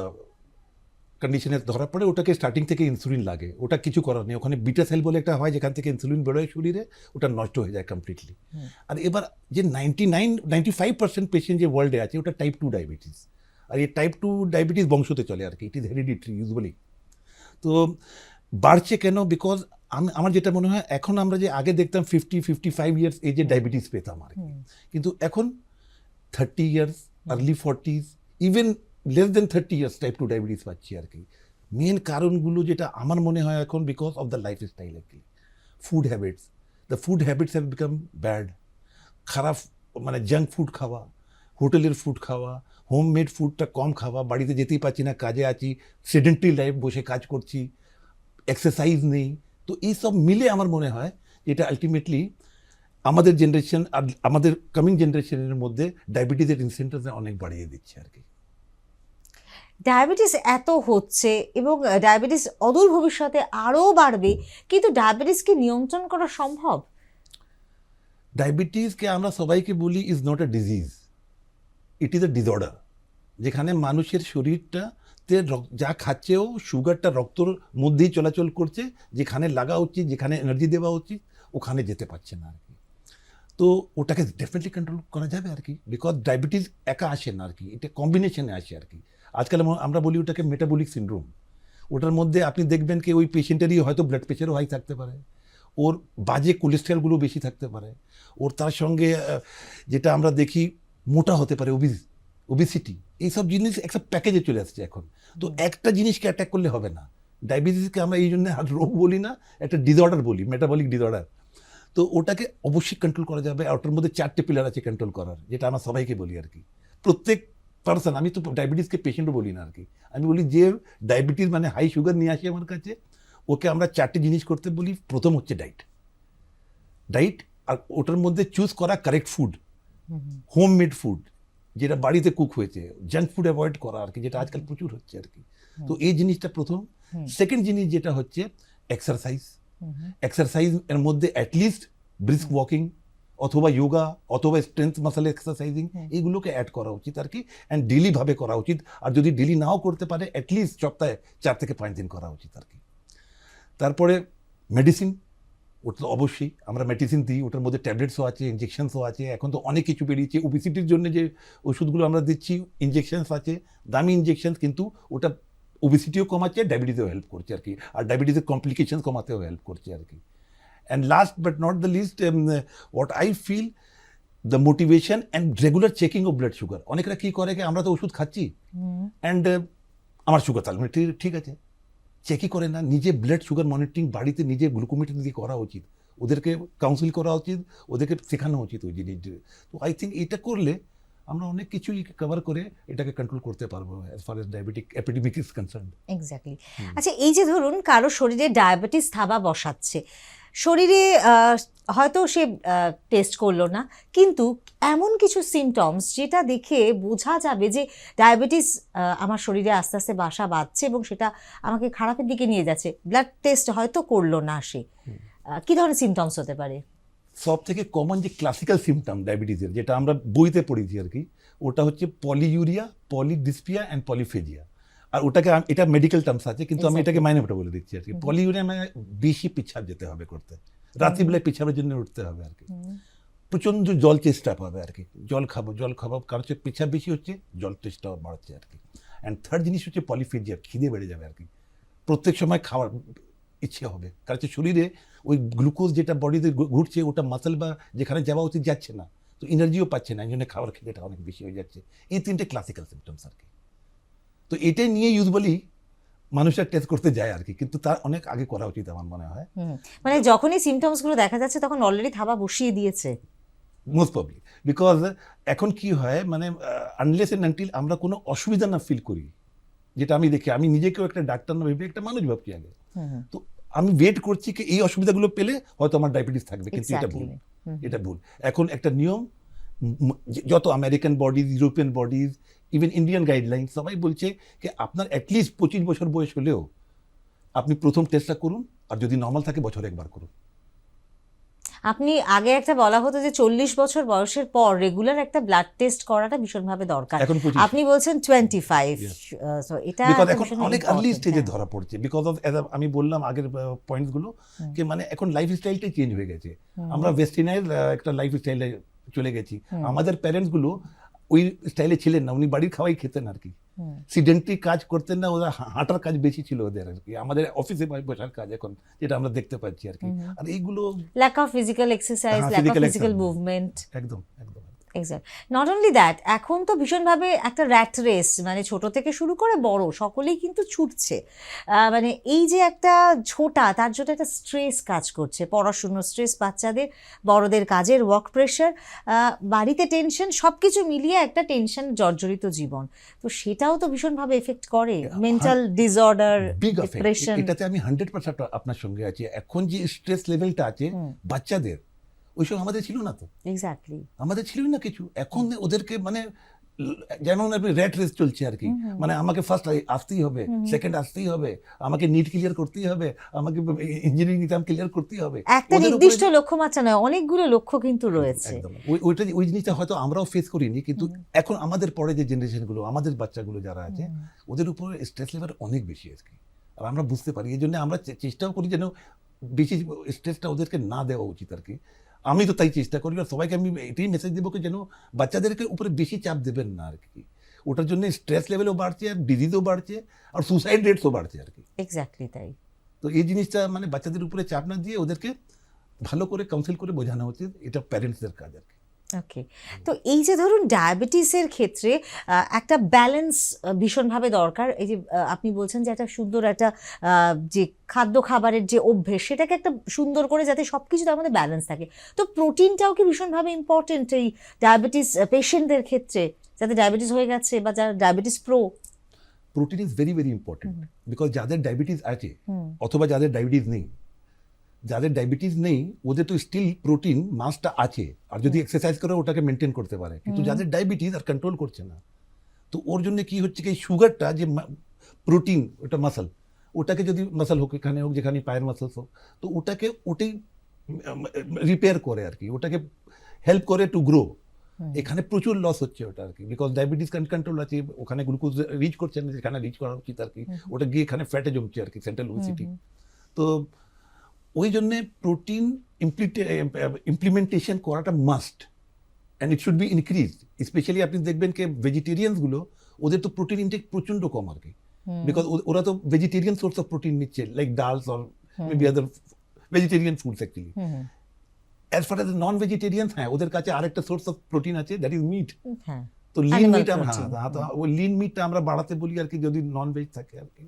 কন্ডিশনে ধরা পড়ে, ওটাকে স্টার্টিং থেকে ইনসুলিন লাগে, ওটা কিছু করার নেই। ওখানে বিটা সেল বলে একটা হয়, যেখান থেকে ইনসুলিন বেরোয় শরীরে, ওটা নষ্ট হয়ে যায় কমপ্লিটলি। আর এবার যে 95% পেশেন্ট যে ওয়ার্ল্ডে আছে, ওটা টাইপ 2 ডায়াবেটিস। আর এই টাইপ 2 ডায়াবেটিস বংশতে চলে আর কি, ইট ইজ হেরিডিটারি ইউজুয়ালি। তো বাড়ছে কেন? বিকজ আমার যেটা মনে হয়, এখন আমরা যে আগে দেখতাম 50-55 ইয়ার্স এজে ডায়াবেটিস পেতাম আর কি, কিন্তু এখন 30 years, early 40s, even less than 30 years type 2 diabetes পাচ্ছি আর কি। মেন কারণগুলো যেটা আমার মনে হয় এখন, because of the life style actually, food habits. The food habits have become bad. খারাপ, মানে জাঙ্ক ফুড খাওয়া, হোটেলের ফুড খাওয়া, হোমমেড ফুডটা কম খাওয়া, বাড়িতে যেতেই পারছি না, কাজে আছি, সেডেন্টারি লাইফ, বসে কাজ করছি, এক্সারসাইজ নেই। তো এই সব মিলে আমার মনে হয় এটা আলটিমেটলি আমাদের জেনারেশন আর আমাদের কামিং জেনারেশনের মধ্যে ডায়াবেটিসের ইনসিডেন্স অনেক বাড়িয়ে দিচ্ছে আর কি। ডায়াবেটিস এত হচ্ছে এবং ডায়াবেটিস অদূর ভবিষ্যতে আরও বাড়বে, কিন্তু ডায়াবেটিসকে নিয়ন্ত্রণ করা সম্ভব? ডায়াবেটিসকে আমরা সবাইকে বলি is not a disease, it is a disorder, যেখানে মানুষের শরীরটাতে যা খাচ্ছেও সুগারটা রক্তর মধ্যেই চলাচল করছে, যেখানে লাগা উচিত, যেখানে এনার্জি দেওয়া উচিত, ওখানে যেতে পারছে না আর কি। তো ওটাকে ডেফিনেটলি কন্ট্রোল করা যাবে আর কি, বিকজ ডায়াবেটিস একা আসে না আর কি, এটা কম্বিনেশনে আসে আর কি। আজকাল আমরা বলি ওটাকে মেটাবলিক সিন্ড্রোম। ওটার মধ্যে আপনি দেখবেন কি ওই পেশেন্টেরই হয়তো ব্লাড প্রেশারও হাই থাকতে পারে, ওর বাজে কোলেস্ট্রলগুলো বেশি থাকতে পারে, ওর তার সঙ্গে যেটা আমরা দেখি মোটা হতে পারে, ওবিসিটি, এইসব জিনিস একটা প্যাকেজে চলে আসছে এখন। তো একটা জিনিসকে অ্যাটাক করলে হবে না। ডায়াবেটিসকে আমরা এই জন্য আর রোগ বলি না, একটা ডিসঅর্ডার বলি, মেটাবলিক ডিসঅর্ডার। তো ওটাকে অবশ্যই কন্ট্রোল করা যাবে। আর ওটার মধ্যে 4টে পিলার আছে কন্ট্রোল করার, যেটা আমরা সবাইকে বলি আর কি। প্রত্যেক পার্সন, আমি তো ডায়াবেটিসকে পেশেন্টও বলি না আর কি, আমি বলি যে ডায়াবেটিস মানে হাই সুগার নিয়ে আসে আমার কাছে, ওকে আমরা 4টে জিনিস করতে বলি। প্রথম হচ্ছে ডাইট, আর ওটার মধ্যে চুজ করা কারেক্ট ফুড, হোমমেড ফুড, যেটা বাড়িতে কুক হয়েছে, জাঙ্ক ফুড অ্যাভয়েড করা আর কি, যেটা আজকাল প্রচুর হচ্ছে আর কি। তো এই জিনিসটা প্রথম। সেকেন্ড জিনিস যেটা হচ্ছে এক্সারসাইজ এর মধ্যে অ্যাটলিস্ট ব্রিস্ক ওয়াকিং অথবা যোগা অথবা স্ট্রেংথ মাসল এক্সারসাইজিং, এইগুলোকে অ্যাড করা উচিত আর কি, অ্যান্ড ডেলি ভাবে করা উচিত। আর যদি ডেলি নাও করতে পারে, অ্যাটলিস্ট সপ্তাহে 4 থেকে 5 দিন করা উচিত আর কি। তারপরে মেডিসিন, ওটা তো অবশ্যই আমরা মেডিসিন দিই, ওটার মধ্যে ট্যাবলেটসও আছে, ইঞ্জেকশনসও আছে। এখন তো অনেক কিছু বেরিয়েছে, ওবিসিটির জন্য যে ওষুধগুলো আমরা দিচ্ছি, ইঞ্জেকশনস আছে, দামি ইঞ্জেকশনস, কিন্তু ওটা ওবিসিটিও কমাচ্ছে, ডায়াবেটিসেও হেল্প করছে আর কি, আর ডায়াবেটিসের কমপ্লিকেশনস কমাতেও হেল্প করছে আর কি। And last but not the least, what I feel, the motivation and regular checking of blood sugar. অনেকরা কী করে, আমরা তো ওষুধ খাচ্ছি অ্যান্ড আমার সুগার তাহলে ঠিক আছে, চেকই করে না। নিজে ব্লাড সুগার মনিটরিং বাড়িতে নিজে গ্লুকোমিটার দিয়ে করা উচিত, ওদেরকে কাউন্সিল করা উচিত, ওদেরকে শেখানো উচিত ওই জিনিসটা। তো আই থিঙ্ক এটা করলে আমরা অনেক কিছুই কভার করে এটাকে কন্ট্রোল করতে পারবো as far age diabetic epidemic is concerned. Exactly. আচ্ছা, এই যে ধরুন কারো শরীরে ডায়াবেটিস থাবা বসাচ্ছে, শরীরে হয়তো সে টেস্ট করলো না, কিন্তু এমন কিছু সিমটমস যেটা দেখে বোঝা যাবে যে ডায়াবেটিস আমার শরীরে আস্তে আস্তে বাসা বাঁধছে এবং সেটা আমাকে খারাপের দিকে নিয়ে যাচ্ছে, ব্লাড টেস্ট হয়তো করলো না সে, কি ধরনের সিমটমস হতে পারে? সব থেকে কমন যে ক্লাসিক্যাল সিমটম ডায়াবেটিসের, যেটা আমরা বইতে পড়েছি আর কি, ওটা হচ্ছে পলিইউরিয়া, পলিডিসপিয়া অ্যান্ড পলিফেজিয়া। আর ওটাকে এটা মেডিকেল টার্মস আছে, কিন্তু আমি এটাকে মাইনে বলে দিচ্ছি আর কি। পলিইউরিয়া মানে বেশি পেছাব যেতে হবে করতে, রাত্রিবেলায় পেছাবের জন্য উঠতে হবে আর কি, প্রচণ্ড জল চেষ্টা পাবে আর কি, জল খাবো কারণ হচ্ছে পেছাব বেশি হচ্ছে, জল চেষ্টা বাড়ছে আর কি। অ্যান্ড থার্ড জিনিস হচ্ছে পলিফেজিয়া, খিদে বেড়ে যাবে আর কি, প্রত্যেক সময় খাবার ইচ্ছে হবে, কারণ হচ্ছে শরীরে ওই গ্লুকোজ যেটা বডিতে ঘুরছে ওটা মাসেল বা যেখানে যাওয়া উচিত যাচ্ছে না, তো এনার্জিও পাচ্ছে না, এই জন্য খাবার খেতেটা অনেক বেশি হয়ে যাচ্ছে। এই তিনটে ক্লাসিক্যাল সিমটমস আর কি। তো এটাই নিয়ে ইউজুয়ালি মানুষের টেস্ট করতে যায় আর কি, কিন্তু তার অনেক আগে করা উচিত আমার মনে হয়। মানে যখনই সিমটমস গুলো দেখা যাচ্ছে তখন অলরেডি থাবা বসিয়ে দিয়েছে। মোস্ট প্রবলি, বিকজ এখন কি হয় মানে আনলেস এন্ড আনটিল আমরা কোনো অসুবিধা না ফিল করি, যেটা আমি দেখি, আমি নিজেকেও একটা ডাক্তার না ভেবে একটা মানুষ ভাবছি আগে, তো আমি ওয়েট করছি কি এই অসুবিধাগুলো পেলে হয়তো আমার ডায়াবেটিস থাকবে, কিন্তু এটা ভুল, এটা ভুল। এখন একটা নিয়ম, যত American bodies, European bodies, even Indian guideline সবাই বলছে যে আপনার অ্যাটলিস্ট 25 বছর বয়স হলেও আপনি প্রথম টেস্টটা করুন, আর যদি নর্মাল থাকে বছরে একবার করুন। আপনি আগে একটা বলা হতো যে 40 বছর বয়সের পর রেগুলার একটা ব্লাড টেস্ট করাটা ভীষণভাবে দরকার, এখন 25 আপনি বলছেন 25। সো এটা বিকজ একটা এখন ভীষণ অনেক আর্লি important, স্টেজে হ্যাঁ। ধরা পড়ছে, বিকজ অফ আমি বললাম আগের পয়েন্টসগুলো, যে মানে এখন লাইফস্টাইলটাই চেঞ্জ হয়ে গেছে, আমরা ওয়েস্টার্নের একটা লাইফস্টাইলে চলে গেছি। আমাদের প্যারেন্টসগুলো ওই স্টাইলে ছিলেন না, উনি বাড়ির খাওয়াই খেতেন আর কি, সিডেন্টারি কাজ করতেন না, ওরা হাঁটার কাজ বেশি ছিল ওদের আর কি, আমাদের অফিসে বসার কাজ এখন যেটা আমরা দেখতে পাচ্ছি আর কি। আর এইগুলো ল্যাক অফ ফিজিক্যাল এক্সারসাইজ, হ্যাঁ, lack of physical physical exercise। Movement. একদম একদম এক্স্যাক্ট, নট অনলি দ্যাট, এখন তো ভীষণভাবে একটা র্যাট রেস, মানে ছোট থেকে শুরু করে বড় সকলেই কিন্তু ছুটছে। মানে এই যে একটা ছোটা, তার জন্য একটা স্ট্রেস কাজ করছে, পড়াশুনোর স্ট্রেস বাচ্চাদের, বড়দের কাজের ওয়ার্ক প্রেশার, বাড়িতে টেনশন, সব কিছু মিলিয়ে একটা টেনশন জর্জরিত জীবন। তো সেটাও তো ভীষণভাবে এফেক্ট করে, মেন্টাল ডিসঅর্ডার, বিগ ডিপ্রেশন। এটাতে আমি 100% আপনার সঙ্গে আছি। এখন যে স্ট্রেস লেভেলটা আছে বাচ্চাদের, ওইসব আমাদের ছিল না, তো এক্স্যাক্টলি আমাদের ছিলই না কিছু। এখন ওদেরকে মানে যেমন র্যাট রেস চলছে আর কি, মানে আমাকে ফার্স্ট আসতেই হবে, সেকেন্ড আসতেই হবে, আমাকে নিট ক্লিয়ার করতেই হবে, আমাকে ইঞ্জিনিয়ারিং এক্সাম ক্লিয়ার করতেই হবে। একটা ওদের নির্দিষ্ট উপরে- লক্ষ্যমাত্রা নয়, অনেকগুলো লক্ষ্য কিন্তু রয়েছে। একদম ওই জিনিসটা হয়তো আমরাও ফেস করিনি, কিন্তু এখন আমাদের পরে যে জেনারেশনগুলো, আমাদের বাচ্চাগুলো যারা আছে, ওদের উপরে স্ট্রেস লেভেল অনেক বেশি আর কি। আর আমরা বুঝতে পারি, এই জন্য আমরা চেষ্টাও করি যেন বেশি স্ট্রেসটা ওদেরকে না দেওয়া উচিত আর কি। আমি তো তাই চেষ্টা করি, আর সবাইকে আমি এটাই মেসেজ দেবো কি যেন বাচ্চাদেরকে উপরে বেশি চাপ দেবেন না আর কি। ওটার জন্য স্ট্রেস লেভেলও বাড়ছে, আর ডিজিজও বাড়ছে, আর সুসাইড রেটসও বাড়ছে আর কি। এক্স্যাক্টলি তাই। তো এই জিনিসটা মানে বাচ্চাদের উপরে চাপ না দিয়ে ওদেরকে ভালো করে কাউন্সিল করে বোঝানো উচিত, এটা প্যারেন্টসদের কাজ আর কি। ওকে, তো এই যে ধরুন ডায়াবেটিসের ক্ষেত্রে একটা ব্যালেন্স ভীষণভাবে দরকার। এই যে আপনি বলছেন যে একটা সুন্দর একটা যে খাদ্য খাবারের যে অভ্যেস, সেটাকে একটা সুন্দর করে যাতে সব কিছু তার মধ্যে ব্যালেন্স থাকে। তো প্রোটিনটাও কি ভীষণভাবে ইম্পর্টেন্ট এই ডায়াবেটিস পেশেন্টদের ক্ষেত্রে, যাতে ডায়াবেটিস হয়ে গেছে বা যারা diabetes pro? Protein is very very important, because যাদের ডায়াবেটিস আছে অথবা যাদের ডায়াবেটিস নেই, যাদের ডায়াবেটিস নেই ওদের তো স্টিল প্রোটিন মাসটা আছে, আর যদি এক্সারসাইজ করে ওটাকে মেনটেন করতে পারে। কিন্তু যাদের ডায়াবেটিস আর কন্ট্রোল করছে না, তো ওর জন্য কি হচ্ছে কি সুগারটা যে প্রোটিন, ওটা মাসল, ওটাকে যদি মাসল হোক, এখানে হোক, যেখানে পায়ের মাসলস হোক, তো ওটাই রিপেয়ার করে আর কি, ওটাকে হেল্প করে টু গ্রো। এখানে প্রচুর লস হচ্ছে ওটা আর কি, বিকজ ডায়াবেটিস কন্ট্রোল আছে, ওখানে গ্লুকোজ রিচ করছে না যেখানে রিচ করা উচিত আর কি, ওটা গিয়ে এখানে ফ্যাটে জমছে আর কি, সেন্ট্রাল ওবেসিটি। তো ওই জন্যে প্রোটিন ইমপ্লিমেন্টেশন করাটা must, and it should be increase. Specially আপনি দেখবেন কি ভেজিটেরিয়ানসগুলো, ওদের তো প্রোটিন ইনটেক প্রচণ্ড কম আর কি, বিকজ ওরা তো ভেজিটেরিয়ান সোর্স অফ প্রোটিন নিচ্ছে, like dals or maybe other vegetarian foods actually. As far as non vegetarian, হ্যাঁ ওদের কাছে আরেকটা সোর্স অফ প্রোটিন আছে, দ্যাট ইজ মিট। হ্যাঁ, তো লিন Animal মিট, protein, ওই লিন মিটটা আমরা বাড়াতে বলি আর কি, যদি নন ভেজ থাকে আর কি,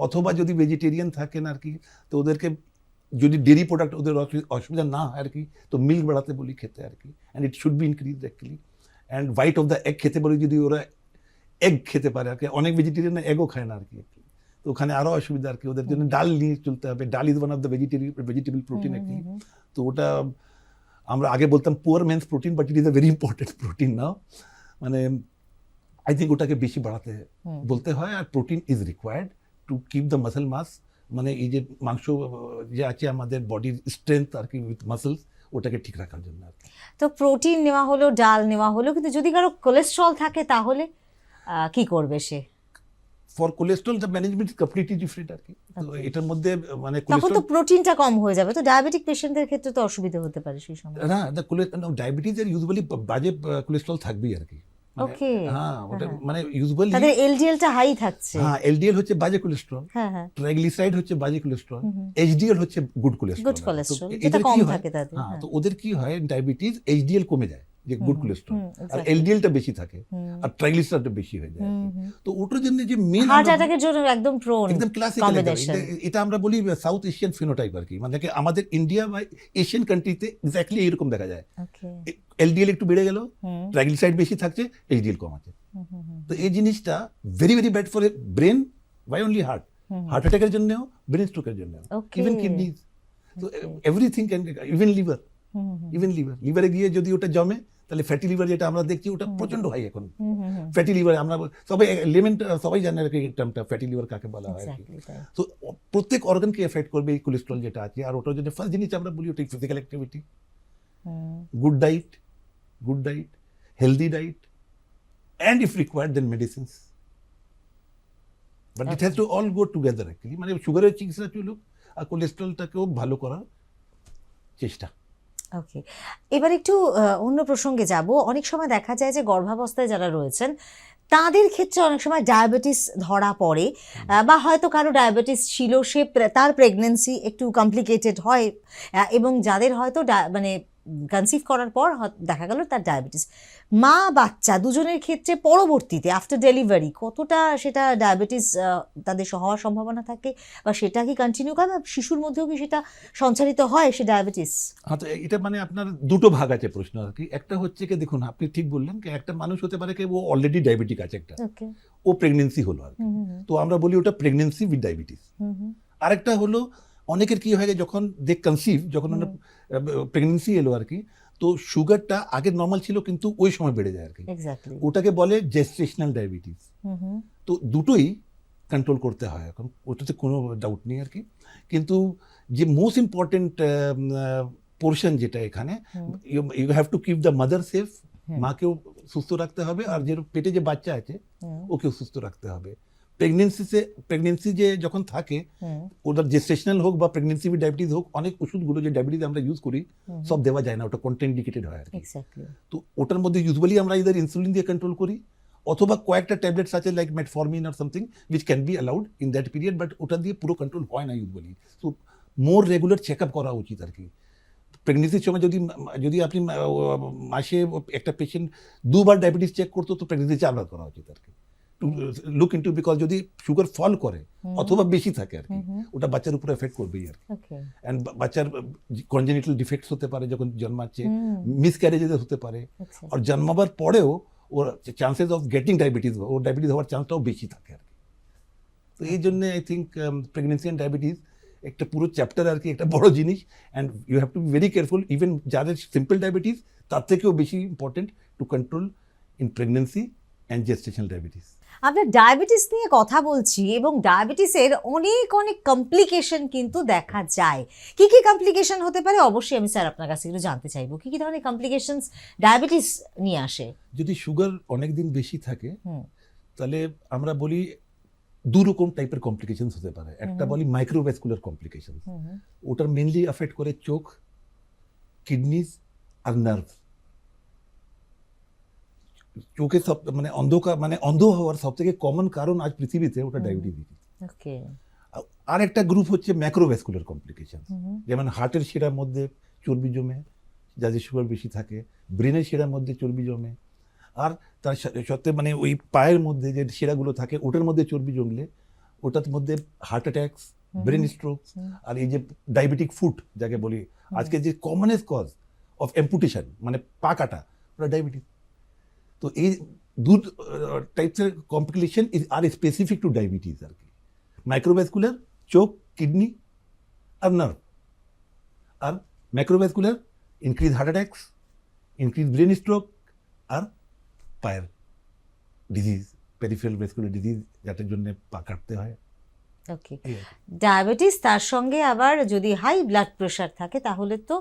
অথবা যদি ভেজিটেরিয়ান থাকেন আর কি, তো ওদেরকে যদি ডেরি প্রোডাক্ট ওদের অসুবিধা না হয় আর কি, তো মিল্ক বাড়াতে বলি খেতে আর কি, and it should be increase actually. And white of the egg খেতে বলি, যদি ওরা এগ খেতে পারে আর কি। অনেক ভেজিটেরিয়ান এগও খায় না আর কি, তো ওখানে আরও অসুবিধা আর কি, ওদের জন্য ডাল নিয়ে চলতে হবে। Dal is one of the vegetable protein actually. তো ওটা আমরা আগে বলতাম poor man's protein, but it is a very important protein now. মানে আই থিঙ্ক ওটাকে বেশি বাড়াতে বলতে হয়, আর protein is required to keep the muscle mass, মানে এই যে মাংস যে আছে আমাদের বডির স্ট্রেংথ আর কি উইথ মাসলস, ওটাকে ঠিক রাখার জন্য আর কি। তো প্রোটিন নেওয়া হলো, ডাল নেওয়া হলো, কিন্তু যদি কারো কোলেস্ট্রল থাকে তাহলে কি করবে সে? For cholesterol the management is completely different আর কি। তো এটার মধ্যে মানে তখন তো কোলেস্ট্রল প্রোটিনটা কম হয়ে যাবে, তো ডায়াবেটিক পেশেন্টদের ক্ষেত্রে তো অসুবিধা হতে পারে সেই সময়। না, দ্য ডায়াবেটিস এর ইউজুয়ালি বাজে কোলেস্ট্রল থাকবেই আর কি, ওকে হ্যাঁ ওটা মানে ইউজুয়ালি তাদের এলডিএলটা হাই থাকছে। হ্যাঁ এলডিএল হচ্ছে বাজে কোলেস্ট্রল, হ্যাঁ হ্যাঁ, ট্রাইগ্লিসারাইড হচ্ছে বাজে কোলেস্ট্রল, এইচডিএল হচ্ছে গুড কোলেস্ট্রল। গুড কোলেস্ট্রল যেটা কম থাকে তাদের। হ্যাঁ তো ওদের কি হয় ডায়াবেটিস এইচডিএল কমে যায় যে গুড কোলেস্ট্রল, আর এলডিএলটা বেশি থাকে আর ট্রাইগ্লিসারাইডটা বেশি হয়ে যায়। তো ওটার জন্য যে মেন হার্ট অ্যাটাকের জন্য একদম প্রোন একদম ক্লাসিক্যাল কম্বিনেশন। এটা আমরা বলি সাউথ এশিয়ান ফিনোটাইপ আর কি, মানে কি আমাদের ইন্ডিয়া বা এশিয়ান কান্ট্রিতে এক্স্যাক্টলি এরকম দেখা যায়। ওকে এলডিএল একটু বেড়ে গেল, ট্রাইগ্লিসারাইড বেশি থাকছে, এইচডিএল কম আছে। তো এই জিনিসটা very very bad for brain, by only heart অ্যাটাকের জন্যও, ব্রেন স্ট্রোকের জন্যও, Okay. ইভেন কিডনি, তো এভরিথিং ক্যান, ইভেন লিভার, লিভারে গিয়ে যদি ওটা জমে তাহলে ফ্যাটি লিভার যেটা আমরা দেখছি ওটা প্রচন্ড হাই এখন। ফ্যাটি লিভার আমরা সবাই সবাই জানে আর কি এই টার্মটা ফ্যাটি লিভার কাকে বলা হয় আর কি। এক্স্যাক্টলি তাই। তো প্রত্যেক অর্গানকে এফেক্ট করবে এই কোলেস্ট্রল যেটা আছে। আর ওটার জন্য ফার্স্ট জিনিস আমরা বলি ওটা ফিজিক্যাল অ্যাক্টিভিটি, গুড ডাইট, হেলদি ডাইট, and if required then medicines, but it has to all go together actually, মানে সুগারের চিকিৎসা চলুক আর কোলেস্ট্রলটাকেও ভালো করার চেষ্টা। ওকে, এবার একটু অন্য প্রসঙ্গে যাব। অনেক সময় দেখা যায় যে গর্ভাবস্থায় যারা রয়েছেন তাদের ক্ষেত্রে অনেক সময় ডায়াবেটিস ধরা পড়ে, বা হয়তো কারো ডায়াবেটিস ছিল, সে তার প্রেগন্যান্সি একটু কমপ্লিকেটেড হয়, এবং যাদের হয়তো মানে কনসিভ করার পর দেখা গেল তার ডায়াবেটিস, মা বাচ্চা দুজনের ক্ষেত্রে পরবর্তীতে আফটার ডেলিভারি কতটা সেটা ডায়াবেটিস তাদের হওয়ার সম্ভাবনা থাকে, বা সেটা কি কন্টিনিউ করে, বা শিশুর মধ্যেও কি সেটা সঞ্চারিত হয় সে ডায়াবেটিস? হ্যাঁ, তো এটা মানে আপনার দুটো ভাগ আছে প্রশ্ন আর কি। একটা হচ্ছে কি দেখুন আপনি ঠিক বললেন কি একটা মানুষ হতে পারে কি ও অলরেডি ডায়াবেটিক আছে একটা, ওকে, ও প্রেগনেন্সি হলো আর কি, তো আমরা বলি ওটা প্রেগনেন্সি উইথ ডায়াবেটিস। আরেকটা হলো অনেকের কি হয় যখন দে কনসিভ, যখন প্রেগনেন্সি এলো আর কি, তো সুগারটা আগে নর্মাল ছিল কিন্তু ওই সময় বেড়ে যায় আর কি, এক্স্যাক্টলি। ওটাকে বলে জেস্টেশনাল ডায়াবেটিস। তো দুটোই কন্ট্রোল করতে হয় এখন, ওটাতে কোনো ডাউট নেই আর কি। কিন্তু যে মোস্ট ইম্পর্টেন্ট পোর্শন যেটা এখানে, you have to keep the mother safe, মাকেও সুস্থ রাখতে হবে, আর যে পেটে যে বাচ্চা আছে ওকেও সুস্থ রাখতে হবে। প্রেগনেন্সি যে যখন থাকে ওটা জেস্টেশনাল হোক বা প্রেগনেন্সি উইথ ডায়াবেটিস হোক, অনেক ওষুধগুলো যে ডায়াবেটিস আমরা ইউজ করি সব দেওয়া যায় না, ওটা কন্ট্রাইন্ডিকেটেড হয় আর কি। এক্স্যাক্টলি। তো ওটার মধ্যে ইউজুয়ালি আমরা ইদার ইনসুলিন দিয়ে কন্ট্রোল করি, অথবা কয়েকটা ট্যাবলেটস আছে like metformin or something which can be allowed in that period, but ওটা দিয়ে পুরো কন্ট্রোল হয় না usually. So more regular check up করা উচিত আর কি। প্রেগনেন্সির সময় যদি আপনি মাসে একটা পেশেন্ট দুবার ডায়াবেটিস চেক করতো, তো প্রেগনেন্সি 4 বার করা উচিত আর কি, টু লুক ইনটু, বিকজ যদি সুগার ফল করে অথবা বেশি থাকে আর কি, ওটা বাচ্চার উপর এফেক্ট করবেই আর কি। ওকে, অ্যান্ড বাচ্চার কনজেনিটাল ডিফেক্টস হতে পারে যখন জন্মাচ্ছে, মিসক্যারেজেস হতে পারে, আর জন্মাবার পরেও ওর চান্সেস অফ গেটিং ডায়াবেটিস, ওর ডায়াবেটিস হওয়ার চান্সটাও বেশি থাকে আর কি। তো এই জন্য I think pregnancy and diabetes একটা পুরো চ্যাপ্টার আর কি, একটা বড় জিনিস, and you have to be very careful. Even যাদের সিম্পল ডায়াবেটিস তার থেকেও বেশি important to control in pregnancy and gestational diabetes. আমরা ডায়াবেটিস নিয়ে কথা বলছি, এবং ডায়াবেটিসের অনেক অনেক কমপ্লিকেশন কিন্তু দেখা যায়। কি কি কমপ্লিকেশন হতে পারে অবশ্যই আমি স্যার আপনার কাছে একটু জানতে চাইবো, কি কি ধরনের কমপ্লিকেশনস ডায়াবেটিস নিয়ে আসে? যদি সুগার অনেক দিন বেশি থাকে তাহলে আমরা বলি দু রকম টাইপের কমপ্লিকেশনস হতে পারে। একটা বলি মাইক্রোভ্যাসকুলার কমপ্লিকেশনস, ওটার মেনলি এফেক্ট করে চোখ, কিডনিজ আর নার্ভ। চোখে সব মানে অন্ধ হওয়ার সব থেকে কমন কারণ আজ পৃথিবীতে ওটা ডায়াবেটিস। ওকে, আর একটা গ্রুপ হচ্ছে ম্যাক্রোভ্যাসকুলার কমপ্লিকেশন, যেমন হার্টের শিরার মধ্যে চর্বি জমে, যাদের সুগার বেশি থাকে, ব্রেনের শিরার মধ্যে চর্বি জমে, আর তার সাথে মানে ওই পায়ের মধ্যে যে শিরাগুলো থাকে ওটার মধ্যে চর্বি জমলে ওটার মধ্যে হার্ট অ্যাটাকস, ব্রেন স্ট্রোক, আর এই যে ডায়াবেটিক ফুট যাকে বলি আজকে, যে কমনেস্ট কজ অফ অ্যাম্পুটেশন মানে পা কাটা, ওটা ডায়াবেটিস। তো এই দু টাইপসের কমপ্লিকেশন আর স্পেসিফিক টু ডায়াবেটিস আর কি। মাইক্রোভ্যাসকুলার চোখ, কিডনি আর নার্ভ, আর macrovascular increase heart attacks, increase brain stroke, আর পায়ের ডিজিজ, পেরিফেরাল ভ্যাসকুলার ডিজিজ, যাদের জন্য পা কাটতে হয়। ওকে, ডায়াবেটিস তার সঙ্গে আবার যদি হাই ব্লাড প্রেশার থাকে তাহলে তো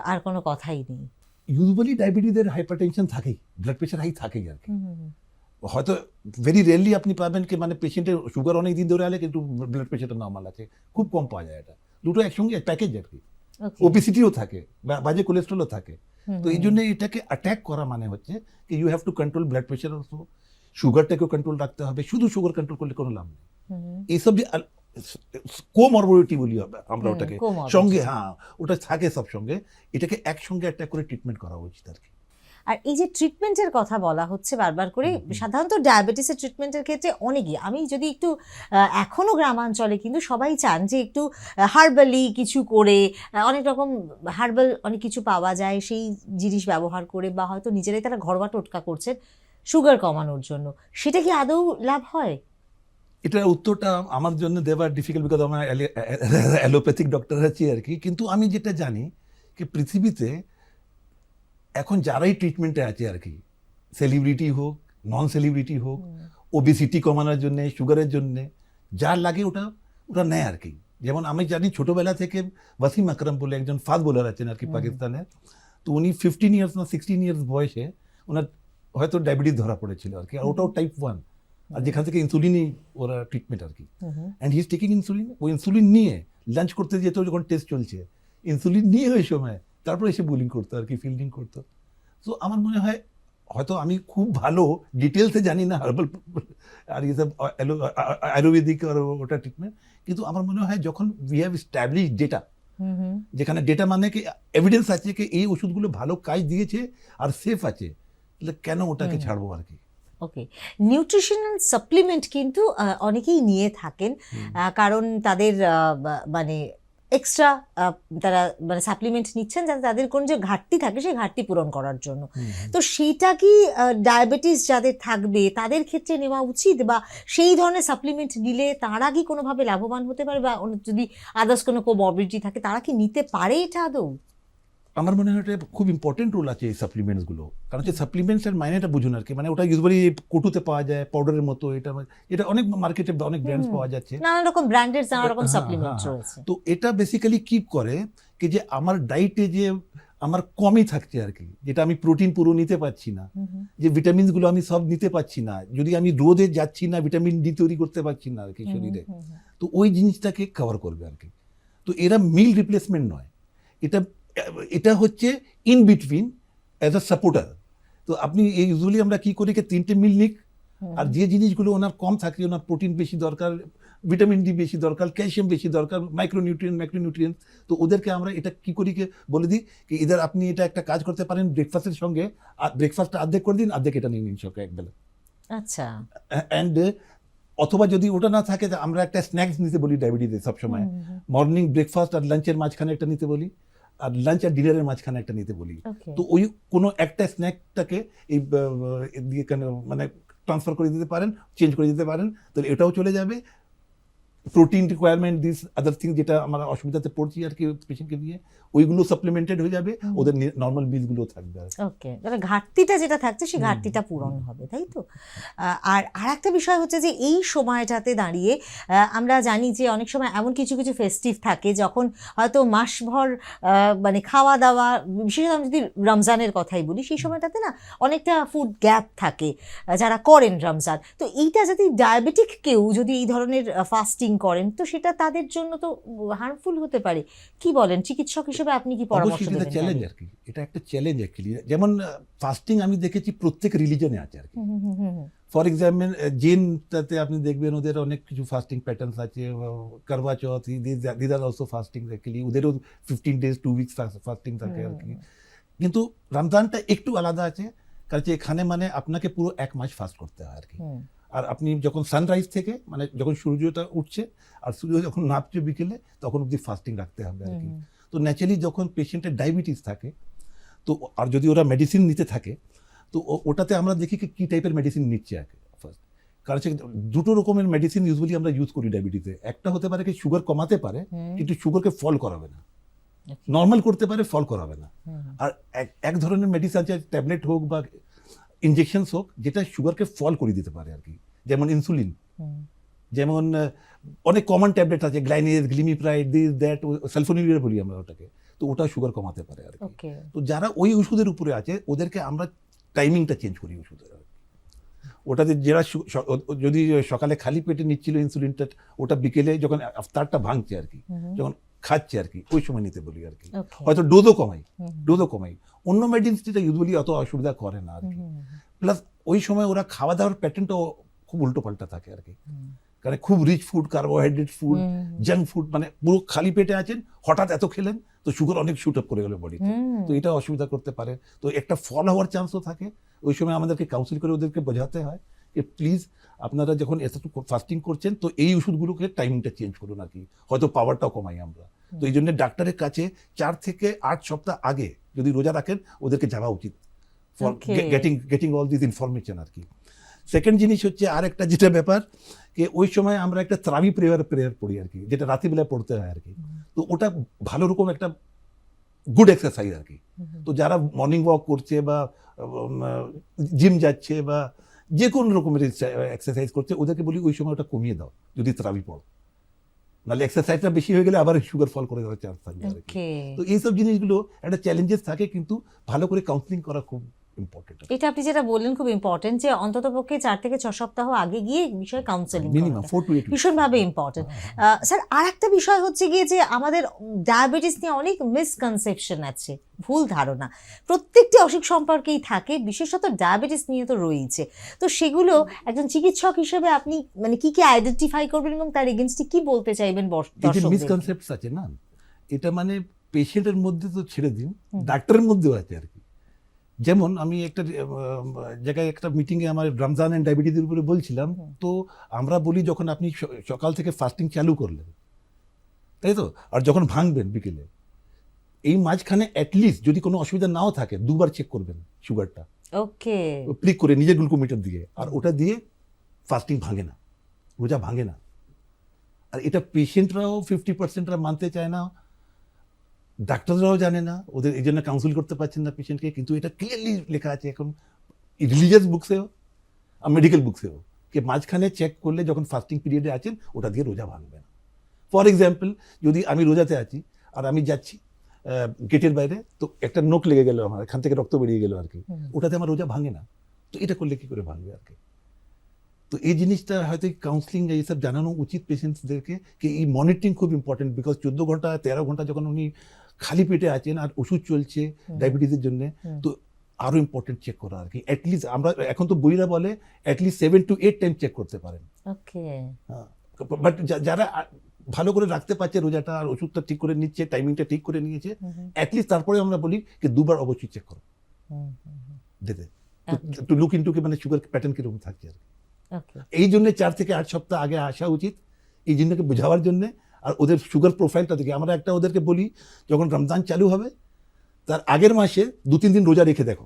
আর কোনো কথাই নেই। ইউজুয়ালি ডায়াবেটিসের হাইপারটেনশন থাকেই, ব্লাড প্রেশার হাই থাকেই আর কি। হয়তো ভেরি রেয়ারলি আপনি পাবেন কি মানে পেশেন্টের সুগার অনেক দিন ধরে আলে কিন্তু ব্লাড প্রেশারটা নর্মাল আছে, খুব কম পাওয়া যায়। এটা দুটো একসঙ্গে প্যাকেজ আর কি। ওবেসিটিও থাকে, বাজে কোলেস্ট্রলও থাকে, তো এই জন্য এটাকে অ্যাটাক করা মানে হচ্ছে কি you have to control blood pressure also, সুগারটাকেও কন্ট্রোল রাখতে হবে, শুধু সুগার কন্ট্রোল করলে কোনো লাভ নেই। এইসব যে কোমরবিডিটি বলি হবে আমরা ওটাকে, comorbidity। সঙ্গে হ্যাঁ ওটা থাকে সব সঙ্গে, এটাকে একসঙ্গে অ্যাটাক করে ট্রিটমেন্ট করা উচিত আর কি। আর এই যে ট্রিটমেন্টের কথা বলা হচ্ছে বারবার করে, সাধারণত ডায়াবেটিসের ট্রিটমেন্টের ক্ষেত্রে অনেকই, আমি যদি একটু এখনো গ্রামাঞ্চলে কিন্তু সবাই চান যে একটু হার্বালি কিছু করে, অনেক রকম হার্বাল অনেক কিছু পাওয়া যায়, সেই জিনিস ব্যবহার করে বা হয়তো নিজেরাই তারা ঘরোয়া টোটকা করছেন সুগার কমানোর জন্য, সেটা কি আদৌ লাভ হয়? এটার উত্তরটা আমার জন্য দেওয়ার ডিফিকাল্ট, বিকজ আমার অ্যালোপ্যাথিক ডক্টর আছি আর কি। কিন্তু আমি যেটা জানি কি পৃথিবীতে এখন যারাই ট্রিটমেন্টে আছে আর কি, সেলিব্রিটি হোক নন সেলিব্রিটি হোক, ওবেসিটি কমানোর জন্যে, সুগারের জন্যে যা লাগে ওটা ওটা নেয় আর কি। যেমন আমি জানি ছোটবেলা থেকে ওয়াসিম আকরাম বলে একজন ফাস্ট বোলার আছেন আর কি পাকিস্তানের, তো উনি 15 ইয়ার্স না 16 ইয়ার্স বয়সে ওনার হয়তো ডায়াবেটিস ধরা পড়েছিল আর কি, আর ওটাও টাইপ 1, আর যেখান থেকে ইনসুলিনই ওরা ট্রিটমেন্ট আর কি। And he is taking insulin, ওই ইনসুলিন নিয়ে লাঞ্চ করতে যেত যখন টেস্ট চলছে, ইনসুলিন নিয়ে ওই সময় তারপরে এসে বোলিং করতো আর কি, ফিল্ডিং করতো। তো আমার মনে হয় হয়তো আমি খুব ভালো ডিটেলসে জানি না হার্বাল আর এসব আয়ুর্বেদিক আর ওটা ট্রিটমেন্ট, কিন্তু আমার মনে হয় যখন উই হ্যাভ এস্টাবলিশ ডেটা, যেখানে ডেটা মানে কি এভিডেন্স আছে কি এই ওষুধগুলো ভালো কাজ দিয়েছে আর সেফ আছে, তাহলে কেন ওটাকে ছাড়বো আর কি। ওকে, নিউট্রিশনাল সাপ্লিমেন্ট কিন্তু অনেকেই নিয়ে থাকেন, কারণ তাদের মানে এক্সট্রা তারা মানে সাপ্লিমেন্ট নিচ্ছেন যাতে তাদের কোন যে ঘাটতি থাকে সেই ঘাটতি পূরণ করার জন্য। তো সেইটা কি ডায়াবেটিস যাদের থাকবে তাদের ক্ষেত্রে নেওয়া উচিত, বা সেই ধরনের সাপ্লিমেন্ট নিলে তারা কি কোনোভাবে লাভবান হতে পারে, বা যদি আদার্স কোনো কোমরবিডিটি থাকে তারা কি নিতে পারে এটা আদৌ? আমার মনে হয় এটা খুব ইম্পর্টেন্ট রোল আছে এই সাপ্লিমেন্টসগুলো, কারণ হচ্ছে সাপ্লিমেন্টসের মাইনেটা বুঝুন আর কি, মানে ওটা ইউজুয়ালি কোটোতে পাওয়া যায় পাউডারের মতো, এটা অনেক মার্কেটে অনেক ব্র্যান্ডস পাওয়া যাচ্ছে, নানা রকম ব্র্যান্ডের নানা রকম হ্যাঁ, সাপ্লিমেন্ট হ্যাঁ। রয়েছে। তো এটা বেসিক্যালি কি করে কি যে আমার ডায়েটে যে আমার কমই থাকছে আর কি, যেটা আমি প্রোটিন পুরো নিতে পারছি না, যে ভিটামিনসগুলো আমি সব নিতে পারছি না, যদি আমি রোদে যাচ্ছি না ভিটামিন ডি তৈরি করতে পারছি না আর কি শরীরে, তো ওই জিনিসটাকে কভার করবে আর কি। তো এরা মিল রিপ্লেসমেন্ট নয়, এটা হচ্ছে in between as a supporter. তো আপনি ইউজুয়ালি আমরা কি করি কি 3টে মিল নিক, আর যে জিনিসগুলো ওনার কম থাকে, ওনার প্রোটিন বেশি দরকার, ভিটামিন ডি বেশি দরকার, ক্যালসিয়াম বেশি দরকার, ম্যাক্রোনিউট্রিয়েন্ট, তো ওদেরকে আমরা এটা কি করি কি বলে দিই কি ইদার আপনি এটা একটা কাজ করতে পারেন ব্রেকফাস্টের সঙ্গে, আর ব্রেকফাস্টটা অর্ধেক করে দিন, অর্ধেক এটা নিয়ে নিন সকালে একবেলা। আচ্ছা, অ্যান্ড অথবা যদি ওটা না থাকে আমরা একটা স্ন্যাক্স নিতে বলি ডায়াবেটিসে সবসময়, মর্নিং ব্রেকফাস্ট আর লাঞ্চের মাঝখানে একটা নিতে বলি, আর লাঞ্চ আর ডিনারের মাঝখানে একটা নিতে বলি। তো ওই কোনো একটা স্ন্যাকটাকে এই দিয়ে মানে ট্রান্সফার করে দিতে পারেন, চেঞ্জ করে দিতে পারেন, তাহলে এটাও চলে যাবে। Protein requirement this other thing যেটা আমরা অসুবিধাতে পড়ছি আর কি পেশেন্টকে দিয়ে, ওইগুলো সাপ্লিমেন্টেড হয়ে যাবে, ওদের নর্মাল বিলগুলো থাকবে। ওকে, তাহলে ঘাটতিটা যেটা থাকছে সেই ঘাটতিটা পূরণ হবে, তাই তো? আর আরেকটা বিষয় হচ্ছে যে এই সময়টাতে দাঁড়িয়ে আমরা জানি যে অনেক সময় এমন কিছু কিছু ফেস্টিভ থাকে যখন হয়তো মাসভর মানে খাওয়া দাওয়া, বিশেষত আমি যদি রমজানের কথাই বলি, সেই সময়টাতে না অনেকটা ফুড গ্যাপ থাকে যারা করেন রমজান। তো এইটা যদি ডায়াবেটিক কেউ যদি এই ধরনের ফাস্টিং করেন তো সেটা তাদের জন্য তো হার্মফুল হতে পারে। কি বলেন চিকিৎসক হিসেবে, আপনি কি পরামর্শ অবশ্যই এটা দেবেন? চ্যালেঞ্জ আর কি, এটা একটা চ্যালেঞ্জ অ্যাকচুয়ালি। যেমন ফাস্টিং আমি দেখেছি প্রত্যেক রিলিজনে আছে আর কি। ফর এক্সাম্পল জৈনটাতে আপনি দেখবেন ওদের অনেক কিছু ফাস্টিং প্যাটার্নস আছে, Karva Chauth, this are also fasting actually, ওদেরও 15 days 2 weeks ফাস্টিং থাকে আর কি। কিন্তু রমজানটা একটু আলাদা আছে, কারণ এখানে মানে আপনাকে পুরো 1 মাস ফাস্ট করতে হয় আর কি। আর আপনি যখন সানরাইজ থেকে মানে যখন সূর্যটা উঠছে আর সূর্য যখন নামছে বিকেলে, তখন অবধি ফাস্টিং রাখতে হবে আর কি। তো ন্যাচারালি যখন পেশেন্টের ডায়াবেটিস থাকে, তো আর যদি ওরা মেডিসিন নিতে থাকে, তো ওটাতে আমরা দেখি কি টাইপের মেডিসিন নিচ্ছে ফার্স্ট। কারণ দুটো রকমের মেডিসিন ইউজুয়ালি আমরা ইউজ করি ডায়াবেটিসে। একটা হতে পারে কি সুগার কমাতে পারে, কিন্তু সুগারকে ফল করাবে না, নর্মাল করতে পারে, ফল করাবে না। আর এক ধরনের মেডিসিন আছে, ট্যাবলেট হোক বা ইনজেকশনস হোক, যেটা সুগারকে ফল করে দিতে পারে আর কি। যেমন ইনসুলিন, যেমন অনেক কমন ট্যাবলেট আছে, গ্লাইনিস, গ্লিমিপ্রাইড, দিস দ্যাট, সালফোনিলিয়ার বলি আমরা ওটাকে, তো ওটা সুগার কমাতে পারে আর কি। তো যারা ওই ওষুধের উপরে আছে ওদেরকে আমরা টাইমিংটা চেঞ্জ করি ওষুধের। ওটাতে যারা যদি সকালে খালি পেটে নিচ্ছিল ইনসুলিনটা, ওটা বিকেলে যখন আফতারটা ভাঙছে আর কি, যখন খাচ্ছে আর কি, ওই সময় নিতে বলি আর কি। Okay. হয়তো ডোজও কমাই। অন্য মেডিসিনটা ইউজুয়ালি অত অসুবিধা করে না আর কি। প্লাস ওই সময় ওরা খাওয়া দাওয়ার প্যাটার্নটাও খুব উল্টো পাল্টা থাকে আর কি, কারণ খুব rich food, carbohydrate food, junk food, মানে পুরো খালি পেটে আছেন, হঠাৎ এত খেলেন তো সুগার অনেক শুট আপ করে গেল বডিতে, তো এটা অসুবিধা করতে পারে। তো একটা ফল হওয়ার চান্সও থাকে। ওই সময় আমাদেরকে কাউন্সিল করে ওদেরকে বোঝাতে হয় যে প্লিজ আপনারা যখন এতটুকু ফাস্টিং করছেন তো এই ওষুধগুলোকে টাইমিংটা চেঞ্জ করুন আর কি, হয়তো পাওয়ারটাও কমাই আমরা। তো এই জন্য ডাক্তারের কাছে 4 থেকে 8 সপ্তাহ আগে যদি রোজা রাখেন ওদেরকে যাওয়া উচিত, for Okay. Getting all this information আর কি। সেকেন্ড জিনিস হচ্ছে আর একটা যেটা ব্যাপার, যে ওই সময় আমরা একটা ত্রাবি প্রেয়ার পড়ি আর কি, যেটা রাত্রিবেলায় পড়তে হয় আর কি। তো ওটা ভালো রকম একটা গুড এক্সারসাইজ আর কি। তো যারা মর্নিং ওয়াক করছে বা জিম যাচ্ছে বা যে কোনো রকমের এক্সারসাইজ করছে ওদেরকে বলি ওই সময় ওটা কমিয়ে দাও যদি ত্রাবি পড়ো, নাহলে এক্সারসাইজটা বেশি হয়ে গেলে আবার সুগার ফল করে দেওয়ার চান্স থাকবে আর কি। Okay. তো এইসব জিনিসগুলো একটা চ্যালেঞ্জেস থাকে, কিন্তু ভালো করে কাউন্সিলিং করা খুব ইম্পর্টেন্ট। এটা আপনি যেটা বললেন খুব ইম্পর্টেন্ট, যে অন্ততপক্ষে 4 থেকে 6 সপ্তাহ আগে গিয়ে এই বিষয়ে কাউন্সেলিং মিনিমাম 4 to 8 weeks। ভীষণভাবে ইম্পর্টেন্ট। স্যার, আর একটা বিষয় হচ্ছে গিয়ে যে আমাদের ডায়াবেটিস নিয়ে অনেক মিসকনসেপশন আছে, ভুল ধারণা প্রত্যেকটি অসুখ সম্পর্কেই থাকে, বিশেষত ডায়াবেটিস নিয়ে তো রয়েছে। তো সেগুলো একজন চিকিৎসক হিসেবে আপনি মানে কি আইডেন্টিফাই করবেন এবং তার এগেইনস্টে কি বলতে চাইবেন এই যে দর্শকদের? মিসকনসেপ্টস আছে না, এটা মানে পেশেন্টের মধ্যে তো ছেড়ে দিন, ডাক্তারের মধ্যেও আছে আর কি। যেমন আমি একটা জায়গায় একটা মিটিংয়ে আমার রমজান অ্যান্ড ডায়াবেটিসের উপরে বলছিলাম, তো আমরা বলি যখন আপনি সকাল থেকে ফাস্টিং চালু করলেন, তাই তো, আর যখন ভাঙবেন বিকেলে, এই মাঝখানে অ্যাটলিস্ট যদি কোনো অসুবিধা নাও থাকে 2বার চেক করবেন সুগারটা, ওকে, প্লিক করে নিজের গ্লুকোমিটার দিয়ে, আর ওটা দিয়ে ফাস্টিং ভাঙে না, রোজা ভাঙে না। আর এটা পেশেন্টরাও 50%রা মানতে চায় না, ডাক্তাররাও জানে না, ওদের এই জন্য কাউন্সিল করতে পারছেন না পেশেন্টকে। কিন্তু এটা ক্লিয়ারলি লেখা আছে এখন রিলিজিয়াস বুকসেও আর মেডিকেল বুকসেও, যে মাঝখানে চেক করলে যখন ফাস্টিং পিরিয়ডে আছেন ওটা দিয়ে রোজা ভাঙবে না। ফর এক্সাম্পল, যদি আমি রোজাতে আছি আর আমি যাচ্ছি গেটের বাইরে, তো একটা নোক লেগে গেল আমার, এখান থেকে রক্ত বেরিয়ে গেল আর কি, ওটাতে আমার রোজা ভাঙে না, তো এটা করলে কি করে ভাঙবে আর কি। তো এই জিনিসটা হয়তো কাউন্সিলিং এইসব জানানো উচিত পেশেন্টসদেরকে, কি এই মনিটরিং খুব ইম্পর্টেন্ট। বিকজ 14 ঘন্টা 13 ঘন্টা যখন উনি খালি পেটে আছেন আর ওষুধ চলছে ডায়াবেটিসের জন্য, তো আরো ইম্পর্টেন্ট চেক করা আর কি। অ্যাটলিস্ট আমরা এখন তো বইরা বলে অ্যাটলিস্ট 7 to 8 টাইম চেক করতে পারেন। ওকে, বাট যারা ভালো করে রাখতে পারছে রোজাটা আর ওষুধটা ঠিক করে নিচ্ছে, টাইমিংটা ঠিক করে নিয়েছে, অ্যাটলিস্ট তারপরে আমরা বলি যে 2বার অবশ্যই চেক করো দিতে, টু লুক ইনটু মানে সুগার প্যাটার্ন কিরকম থাকছে আর কি। ওকে, এই জন্য 4 থেকে 8 সপ্তাহ আগে আসা উচিত, এই জিনিসটাকে বোঝাবার জন্য। আর ওদের সুগার প্রোফাইলটা দেখে আমরা একটা ওদেরকে বলি, যখন রমজান চালু হবে তার আগের মাসে 2-3 দিন রোজা রেখে দেখো,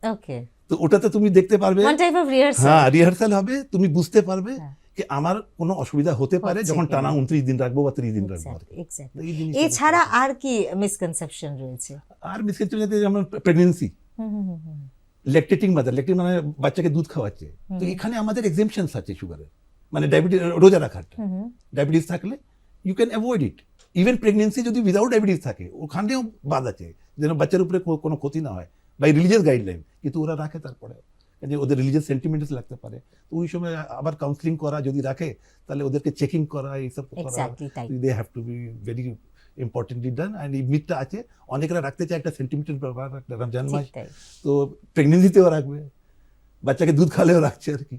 ওকে, তো ওটাতে তুমি দেখতে পারবে, ওয়ান টাইপ অফ রিহার্সাল। হ্যাঁ রিহার্সাল হবে, তুমি বুঝতে পারবে যে আমার কোনো অসুবিধা হতে পারে হচ্ছে যখন কিনা। টানা 29 দিন রাখবো বা 30 দিন রাখবো আর কি। এক্স্যাক্টলি। এই জিনিসটা এছাড়া আর কি মিসকনসেপশন রয়েছে? আর মিসকনসেপশন যেমন প্রেগন্যান্সি, ল্যাকটেটিং মাদার, ল্যাকটেটিং মানে বাচ্চাকে দুধ খাওয়াচ্ছে, তো এখানে আমাদের এক্সেমশনস আছে সুগারের, মানে ডায়াবেটিস রোজা রাখাটা, ডায়াবেটিস থাকলে you can avoid it. Even pregnancy যদি উইদাউট ডায়াবেটিস থাকে ওখানেও বাদ আছে, যেন বাচ্চার উপরে কোনো ক্ষতি না হয় বাই রিলিজিয়াস গাইডলাইন, কিন্তু ওরা রাখে তারপরে, যে ওদের রিলিজিয়াস সেন্টিমেন্টস লাগতে পারে। তো ওই সময় আবার কাউন্সিলিং করা, যদি রাখে তাহলে ওদেরকে চেকিং করা, এইসব করা, Exactly তাই। They have to be very importantly done. And এই মিথটা আছে, অনেকেরা রাখতে চায় একটা সেন্টিমেন্টের ব্যাপার, একটা রমজান মাস, ঠিক তাই। তো প্রেগনেন্সিতেও রাখবে, বাচ্চাকে দুধ খালেও রাখছে আর কি।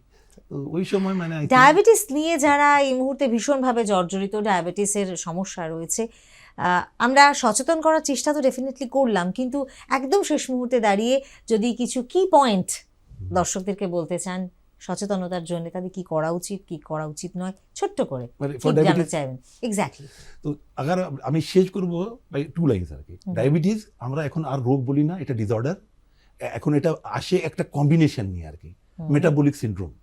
তো ওই সময় মানে I think- ডায়াবেটিস নিয়ে যারা এই মুহূর্তে ভীষণভাবে জর্জরিত, ডায়াবেটিসের সমস্যা রয়েছে, আমরা সচেতন করার চেষ্টা তো ডেফিনেটলি করলাম, কিন্তু একদম শেষ মুহূর্তে দাঁড়িয়ে যদি কিছু কি পয়েন্ট দর্শকদেরকে বলতে চান সচেতনতার জন্য, তাদের কি করা উচিত, কি করা উচিত নয়, ছোট্ট করে মানে ঠিক for জানতে diabetes- চাইবেন। এক্স্যাক্টলি। তো আগার আমি শেষ করব বাই 2 লাইনস আর কি। ডায়াবেটিস আমরা এখন আর রোগ বলি না, এটা ডিসঅর্ডার। এখন এটা আসে একটা কম্বিনেশন নিয়ে আর কি, মেটাবলিক সিনড্রোম।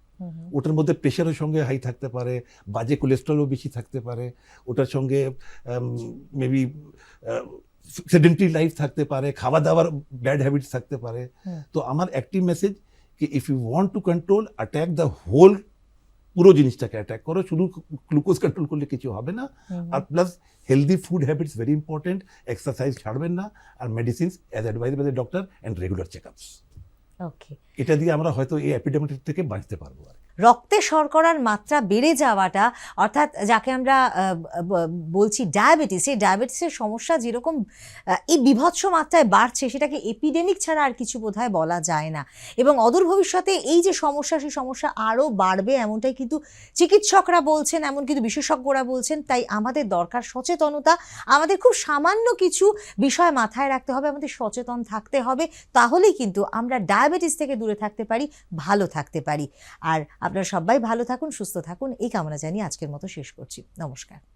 ওটার মধ্যে প্রেশারের সঙ্গে হাই থাকতে পারে, বাজে কোলেস্টেরলও বেশি থাকতে পারে, ওটার সঙ্গে মেবি সেডেন্টারি লাইফ থাকতে পারে, খাওয়া দাওয়ার ব্যাড হ্যাবিটস থাকতে পারে। তো আমার একটি মেসেজ কি, if you want to control, attack the whole, পুরো জিনিসটাকে অ্যাটাক করো, শুধু গ্লুকোজ কন্ট্রোল করলে কিছু হবে না। আর plus healthy food habits very important, exercise ছাড়বেন না, আর medicines as advise by the doctor and regular checkups. Okay, এটা দিয়ে আমরা হয়তো এই এপিডেমিক থেকে বাঁচতে পারবো আর কি। রক্তে শর্করার মাত্রা বেড়ে যাওয়াটা, অর্থাৎ যাকে আমরা বলছি ডায়াবেটিস, এই ডায়াবেটিসের সমস্যা যেরকম এই বীভৎস মাত্রায় বাড়ছে, সেটাকে এপিডেমিক ছাড়া আর কিছু বোধহয় বলা যায় না। এবং অদূর ভবিষ্যতে এই যে সমস্যা, সেই সমস্যা আরও বাড়বে এমনটাই কিন্তু চিকিৎসকরা বলছেন, এমন কিন্তু বিশেষজ্ঞরা বলছেন। তাই আমাদের দরকার সচেতনতা। আমাদের খুব সামান্য কিছু বিষয় মাথায় রাখতে হবে, আমাদের সচেতন থাকতে হবে, তাহলেই কিন্তু আমরা ডায়াবেটিস থেকে দূরে থাকতে পারি, ভালো থাকতে পারি। আর আপনারা সবাই ভালো থাকুন, সুস্থ থাকুন, এই কামনা জানিয়ে আজকের মতো শেষ করছি। নমস্কার।